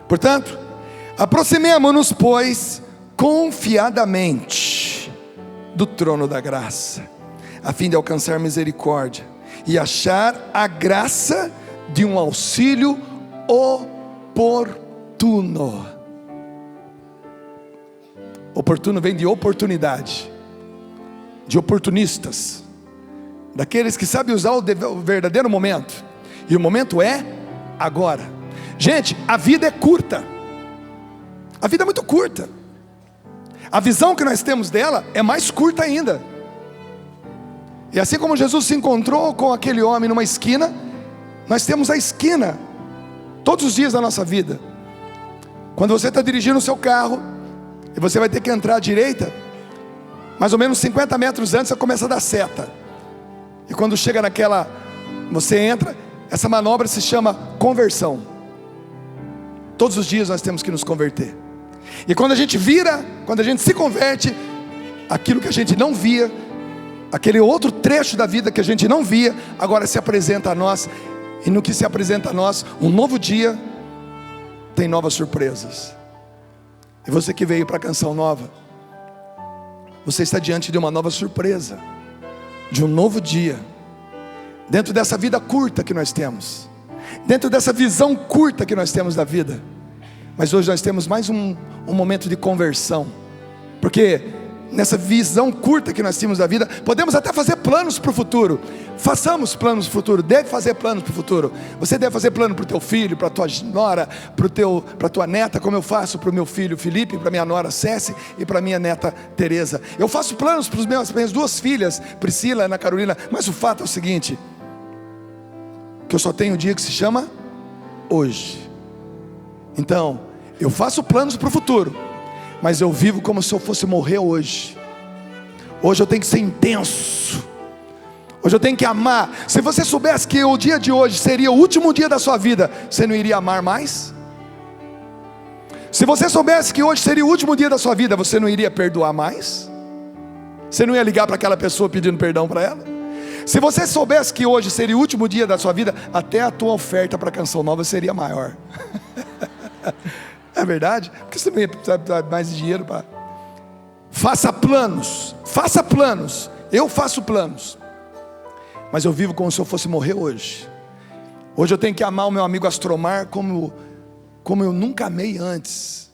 Portanto, aproximemo-nos, pois, confiadamente do trono da graça, a fim de alcançar misericórdia e achar a graça de um auxílio oportuno. oportuno. Oportuno vem de oportunidade, de oportunistas, daqueles que sabem usar o verdadeiro momento, e o momento é agora. Gente, a vida é curta, a vida é muito curta, a visão que nós temos dela é mais curta ainda. E assim como Jesus se encontrou com aquele homem numa esquina, nós temos a esquina todos os dias da nossa vida. Quando você está dirigindo o seu carro e você vai ter que entrar à direita, mais ou menos 50 metros antes você começa a dar seta. E quando chega naquela, você entra, essa manobra se chama conversão. Todos os dias nós temos que nos converter. E quando a gente vira, quando a gente se converte, aquilo que a gente não via, aquele outro trecho da vida que a gente não via, agora se apresenta a nós. E no que se apresenta a nós, um novo dia tem novas surpresas. E você que veio para a Canção Nova, você está diante de uma nova surpresa, de um novo dia, dentro dessa vida curta que nós temos, dentro dessa visão curta que nós temos da vida. Mas hoje nós temos mais um momento de conversão, porque nessa visão curta que nós temos da vida, podemos até fazer planos para o futuro. Façamos planos para o futuro, deve fazer planos para o futuro. Você deve fazer plano para o teu filho, para a tua nora, para a tua neta, como eu faço para o meu filho Felipe, para a minha nora Céci e para a minha neta Teresa. Eu faço planos para as minhas duas filhas, Priscila e Ana Carolina. Mas o fato é o seguinte, que eu só tenho um dia que se chama hoje. Então, eu faço planos para o futuro, mas eu vivo como se eu fosse morrer hoje. Hoje eu tenho que ser intenso, hoje eu tenho que amar. Se você soubesse que o dia de hoje seria o último dia da sua vida, você não iria amar mais? Se você soubesse que hoje seria o último dia da sua vida, você não iria perdoar mais? Você não ia ligar para aquela pessoa pedindo perdão para ela? Se você soubesse que hoje seria o último dia da sua vida, até a tua oferta para a Canção Nova seria maior. É verdade? Porque você não ia precisar mais de dinheiro para... Faça planos, faça planos. Eu faço planos, mas eu vivo como se eu fosse morrer hoje. Hoje eu tenho que amar o meu amigo Astromar como eu nunca amei antes.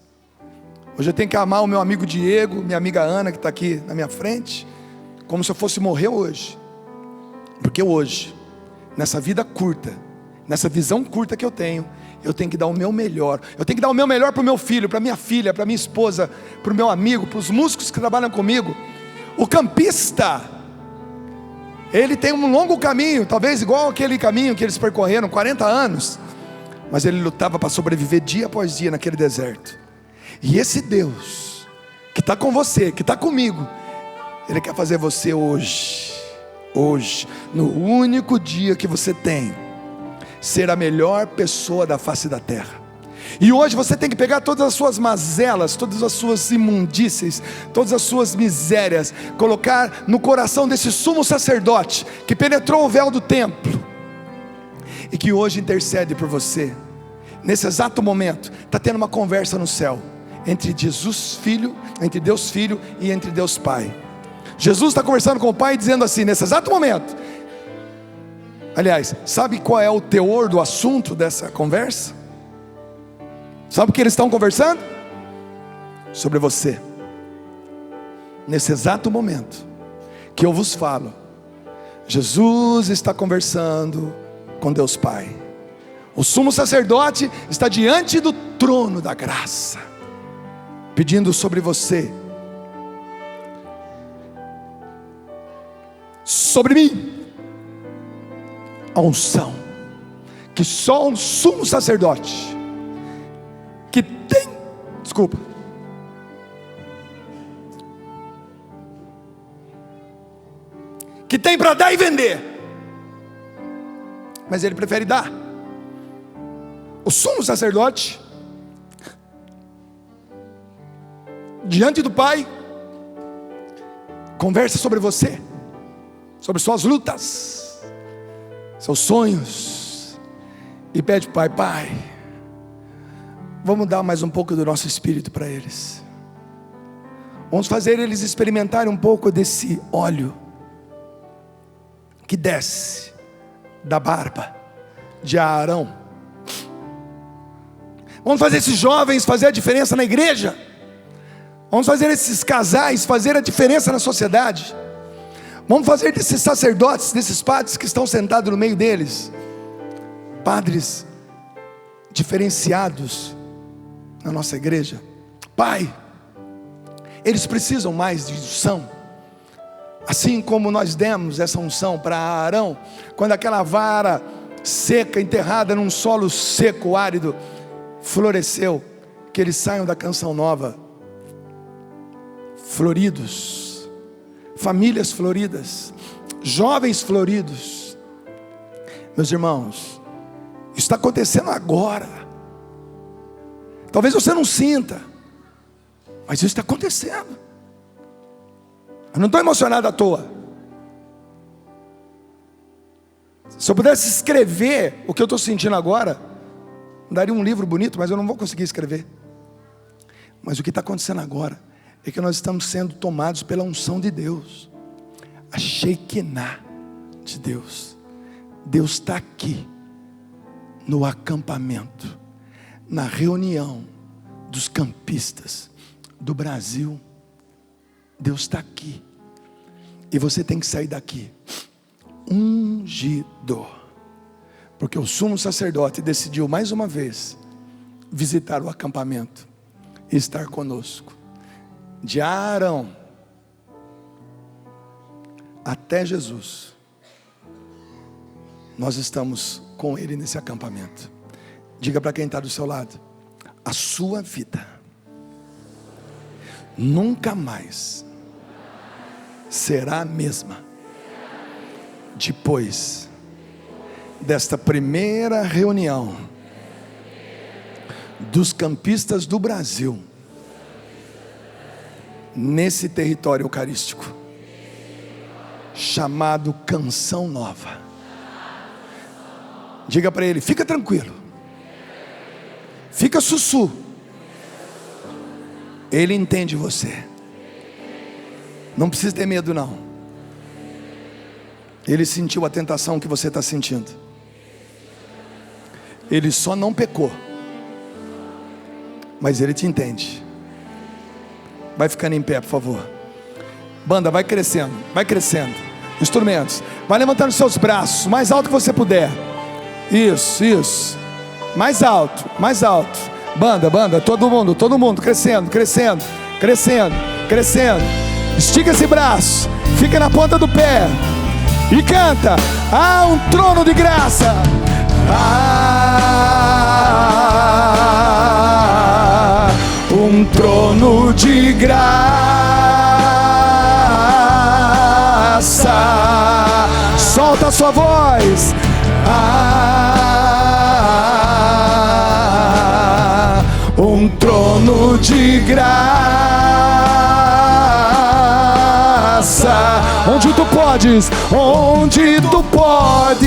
Hoje eu tenho que amar o meu amigo Diego, minha amiga Ana que está aqui na minha frente, como se eu fosse morrer hoje. Porque hoje, nessa vida curta, nessa visão curta que eu tenho que dar o meu melhor. Eu tenho que dar o meu melhor para o meu filho, para minha filha, para minha esposa, para o meu amigo, para os músicos que trabalham comigo. O campista, ele tem um longo caminho, talvez igual aquele caminho que eles percorreram, 40 anos. Mas ele lutava para sobreviver dia após dia naquele deserto. E esse Deus, que está com você, que está comigo, Ele quer fazer você hoje, no único dia que você tem, ser a melhor pessoa da face da terra. E hoje você tem que pegar todas as suas mazelas, todas as suas imundícies, todas as suas misérias, colocar no coração desse sumo sacerdote, que penetrou o véu do templo, e que hoje intercede por você. Nesse exato momento, está tendo uma conversa no céu, entre Jesus Filho, entre Deus Filho e entre Deus Pai. Jesus está conversando com o Pai, dizendo assim, nesse exato momento. Aliás, sabe qual é o teor do assunto dessa conversa? Sabe o que eles estão conversando? Sobre você. Nesse exato momento que eu vos falo, Jesus está conversando com Deus Pai. O sumo sacerdote está diante do trono da graça, pedindo sobre você, sobre mim, a unção que só um sumo sacerdote que tem, que tem para dar e vender, mas ele prefere dar. O sumo sacerdote, diante do Pai, conversa sobre você, sobre suas lutas, seus sonhos, e pede: Pai, vamos dar mais um pouco do nosso espírito para eles. Vamos fazer eles experimentarem um pouco desse óleo que desce da barba de Arão. Vamos fazer esses jovens fazer a diferença na igreja. Vamos fazer esses casais fazer a diferença na sociedade. Vamos fazer desses sacerdotes, desses padres que estão sentados no meio deles, padres diferenciados na nossa igreja. Pai, eles precisam mais de unção, assim como nós demos essa unção para Arão, quando aquela vara seca, enterrada num solo seco, árido, floresceu, que eles saiam da canção nova floridos, famílias floridas, jovens floridos. Meus irmãos, isso está acontecendo agora. Talvez você não sinta, mas isso está acontecendo. Eu não estou emocionado à toa. Se eu pudesse escrever o que eu estou sentindo agora, daria um livro bonito, mas eu não vou conseguir escrever. Mas o que está acontecendo agora é que nós estamos sendo tomados pela unção de Deus, a Shekinah de Deus. Deus está aqui no acampamento, na reunião dos campistas do Brasil. Deus está aqui, e você tem que sair daqui ungido, porque o sumo sacerdote decidiu mais uma vez visitar o acampamento e estar conosco. De Arão até Jesus, nós estamos com ele nesse acampamento. Diga para quem está do seu lado: a sua vida nunca mais será a mesma depois desta primeira reunião dos campistas do Brasil nesse território eucarístico chamado Canção Nova. Diga para ele: fica tranquilo, fica sussu, ele entende você. Não precisa ter medo não. Ele sentiu a tentação que você está sentindo. Ele só não pecou, mas ele te entende. Vai ficando em pé, por favor. Banda, vai crescendo, vai crescendo. Instrumentos, vai levantando seus braços, mais alto que você puder. Isso, isso. Mais alto, mais alto. Banda, banda, todo mundo, crescendo, crescendo, crescendo, crescendo. Estica esse braço, fica na ponta do pé e canta: há um trono de graça. Há um trono de graça. Solta a sua voz. Há um trono de graça, onde tu podes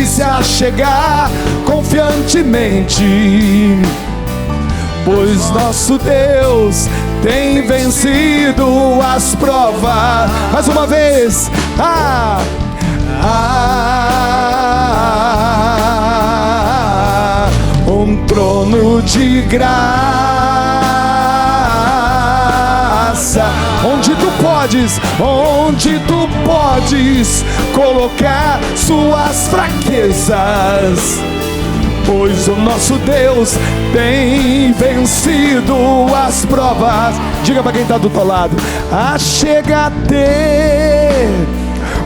se achegar confiantemente, pois nosso Deus tem vencido as provas. Mais uma vez. Um trono de graça, onde tu podes colocar suas fraquezas, pois o nosso Deus tem vencido as provas. Diga para quem está do teu lado: achega-te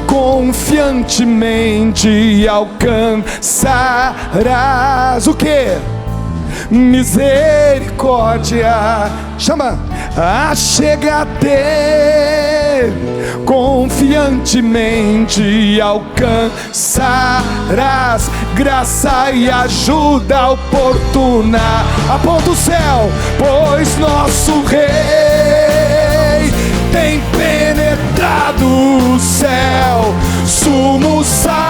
confiantemente e alcançarás o quê? Misericórdia. Chama. Achega-te confiantemente e alcançarás graça e ajuda oportuna. Aponta o céu, pois nosso Rei tem penetrado o céu, sumo sacerdote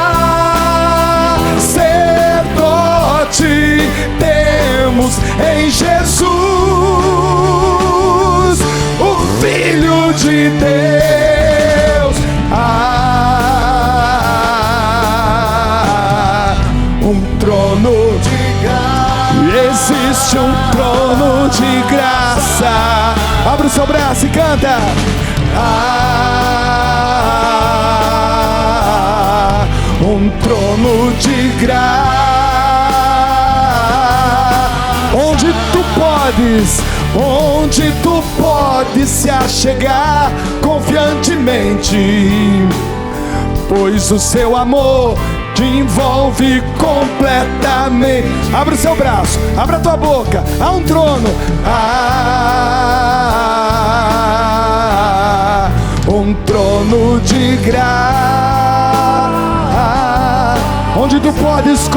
temos em Jesus, o Filho de Deus. Um trono de graça. Existe um trono trono de graça. Abre o seu braço e canta. Um trono de graça, onde tu podes se achegar confiantemente, pois o seu amor te envolve completamente. Abre o seu braço, abre a tua boca. Há um trono, um trono de graça, onde tu podes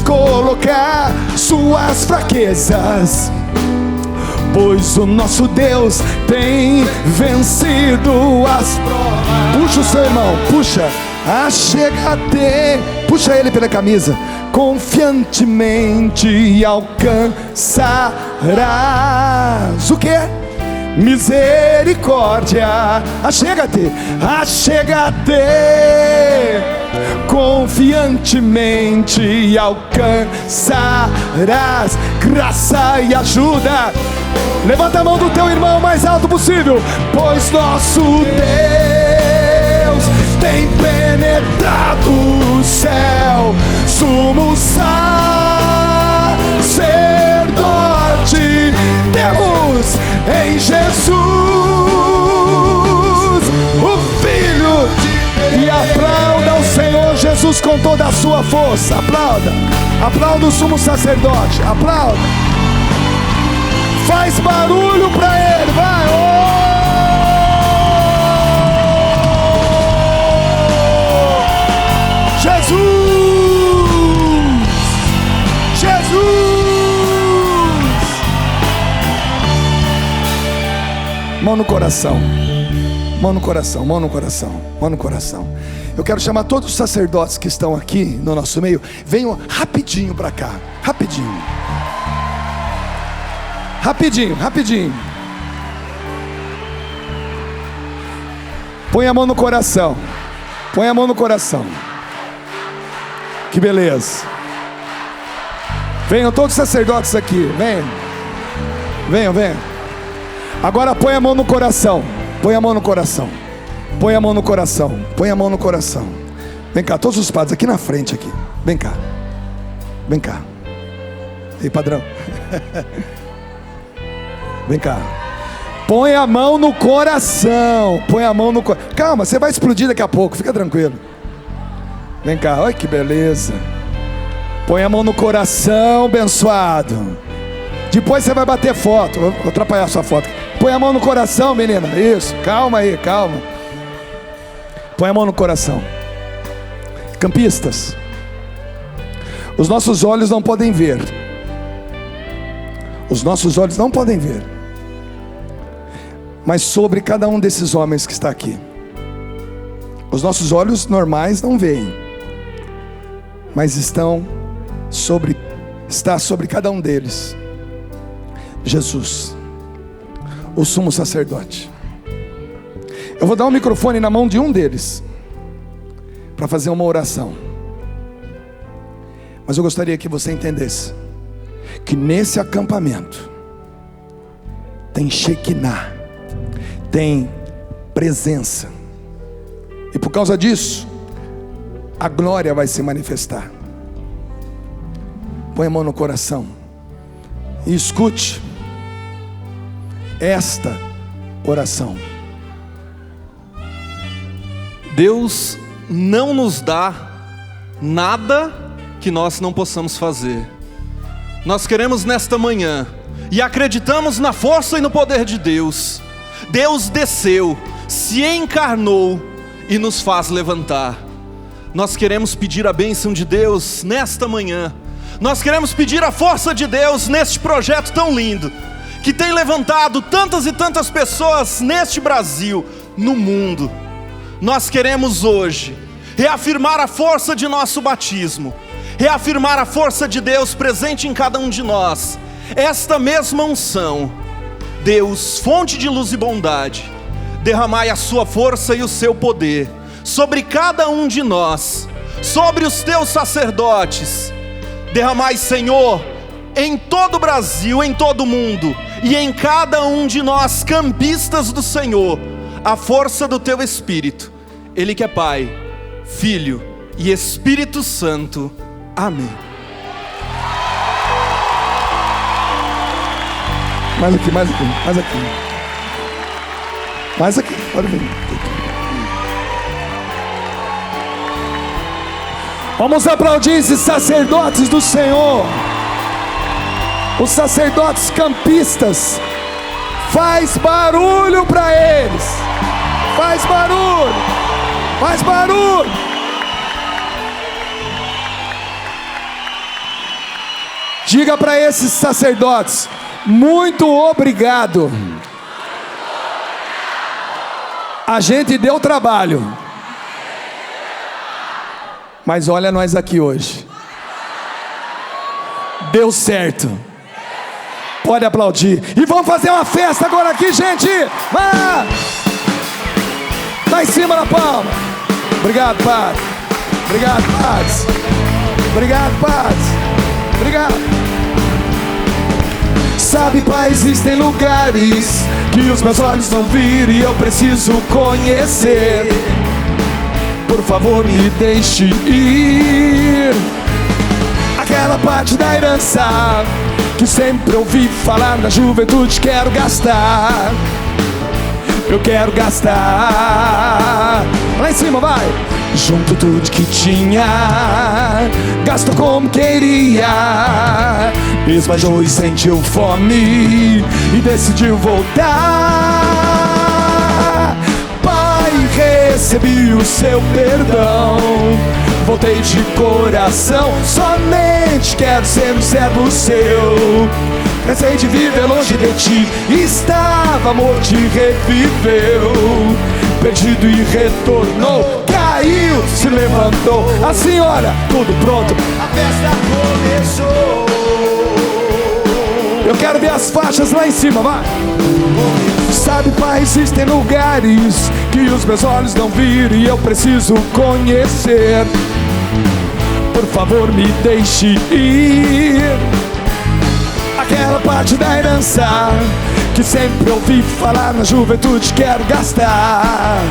colocar suas fraquezas, pois o nosso Deus tem vencido as provas. Puxa o seu irmão, puxa. Achega-te, puxa ele pela camisa. Confiantemente alcançarás o quê? Misericórdia. Achega-te, confiantemente alcançarás graça e ajuda. Levanta a mão do teu irmão o mais alto possível. Pois nosso Deus tem penetrado o céu, sumo sacerdote temos em Jesus, o Filho de Deus. E aplauda o Senhor Jesus com toda a sua força. Aplauda o sumo sacerdote, aplauda. Faz barulho para ele, vai. Mão no coração, mão no coração, mão no coração, mão no coração. Eu quero chamar todos os sacerdotes que estão aqui no nosso meio. Venham rapidinho para cá, rapidinho. Rapidinho. Põe a mão no coração. Põe a mão no coração. Que beleza. Venham todos os sacerdotes aqui. Venham. Agora põe a mão no coração. Põe a mão no coração. Põe a mão no coração. Põe a mão no coração. Vem cá, todos os padres aqui na frente aqui. Vem cá. Ei, padrão. Vem cá. Põe a mão no coração. Calma, você vai explodir daqui a pouco. Fica tranquilo. Vem cá, olha que beleza. Põe a mão no coração, abençoado. Depois você vai bater foto. Vou atrapalhar a sua foto. Põe a mão no coração, menina. Isso, calma aí, calma. Põe a mão no coração. Campistas, os nossos olhos não podem ver. Mas sobre cada um desses homens que está aqui, os nossos olhos normais não veem, mas está sobre cada um deles Jesus, o sumo sacerdote. Eu vou dar um microfone na mão de um deles para fazer uma oração. Mas eu gostaria que você entendesse que nesse acampamento tem Shekinah, tem presença, e por causa disso a glória vai se manifestar. Põe a mão no coração e escute esta oração. Deus não nos dá nada que nós não possamos fazer. Nós queremos nesta manhã, e acreditamos na força e no poder de Deus. Deus desceu, se encarnou e nos faz levantar. Nós queremos pedir a bênção de Deus nesta manhã. Nós queremos pedir a força de Deus neste projeto tão lindo, que tem levantado tantas e tantas pessoas neste Brasil, no mundo. Nós queremos hoje reafirmar a força de nosso batismo, reafirmar a força de Deus presente em cada um de nós. Esta mesma unção, Deus, fonte de luz e bondade, derramai a sua força e o seu poder sobre cada um de nós, sobre os teus sacerdotes. Derramai, Senhor, em todo o Brasil, em todo o mundo, e em cada um de nós, campistas do Senhor, a força do Teu Espírito. Ele que é Pai, Filho e Espírito Santo. Amém. Mais aqui, mais aqui, mais aqui. Mais aqui, pode vir. Vamos aplaudir esses sacerdotes do Senhor. Os sacerdotes campistas. Faz barulho para eles. Faz barulho. Faz barulho. Diga para esses sacerdotes: muito obrigado. A gente deu trabalho, mas olha nós aqui hoje. Deu certo. Pode aplaudir. E vamos fazer uma festa agora aqui, gente. Lá em cima da palma. Obrigado, Padre. Obrigado, Padre. Obrigado, Padre. Obrigado. Sabe, Pai, existem lugares que os meus olhos não viram e eu preciso conhecer. Por favor, me deixe ir. Aquela parte da herança que sempre ouvi falar na juventude, quero gastar. Eu quero gastar. Lá em cima, vai. Junto tudo que tinha, gastou como queria, esbanjou e sentiu fome e decidiu voltar. Pai, recebi o seu perdão, voltei de coração, somente quero ser um servo seu. Cansei de viver longe de ti, estava morto e reviveu, perdido e retornou, caiu, se levantou. Assim, olha, tudo pronto, a festa começou. Eu quero ver as faixas lá em cima, vai. Sabe, Pai, existem lugares que os meus olhos não viram e eu preciso conhecer. Por favor, me deixe ir. Aquela parte da herança que sempre ouvi falar na juventude, quero gastar.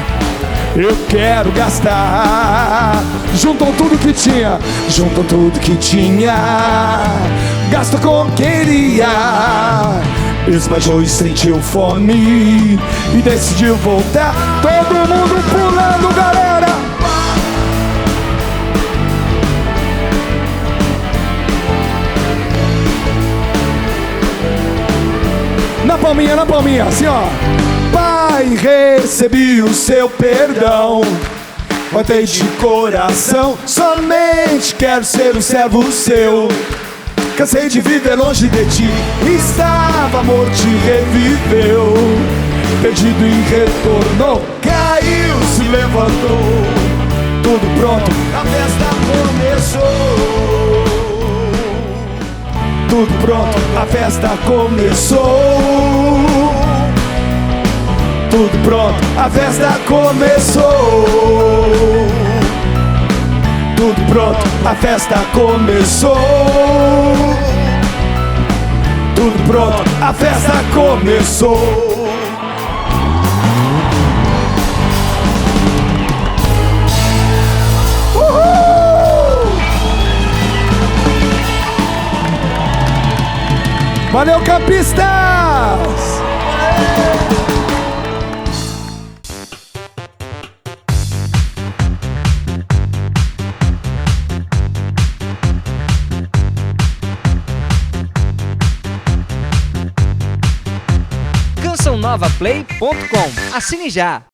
Eu quero gastar. Juntam tudo que tinha, juntam tudo que tinha, gastou como queria, esbanjou e sentiu fome e decidiu voltar. Todo mundo pulando, galera. Na palminha, assim ó. Pai, recebi o seu perdão, voltei de coração, somente quero ser um servo seu. Cansei de viver longe de ti, estava morto e reviveu, perdido e retornou, caiu, se levantou. Tudo pronto, a festa começou. Tudo pronto, a festa começou. Tudo pronto, a festa começou. Tudo pronto, a festa começou. Tudo pronto, a festa começou. Valeu, campistas! CançãoNovaPlay.com. Assine já!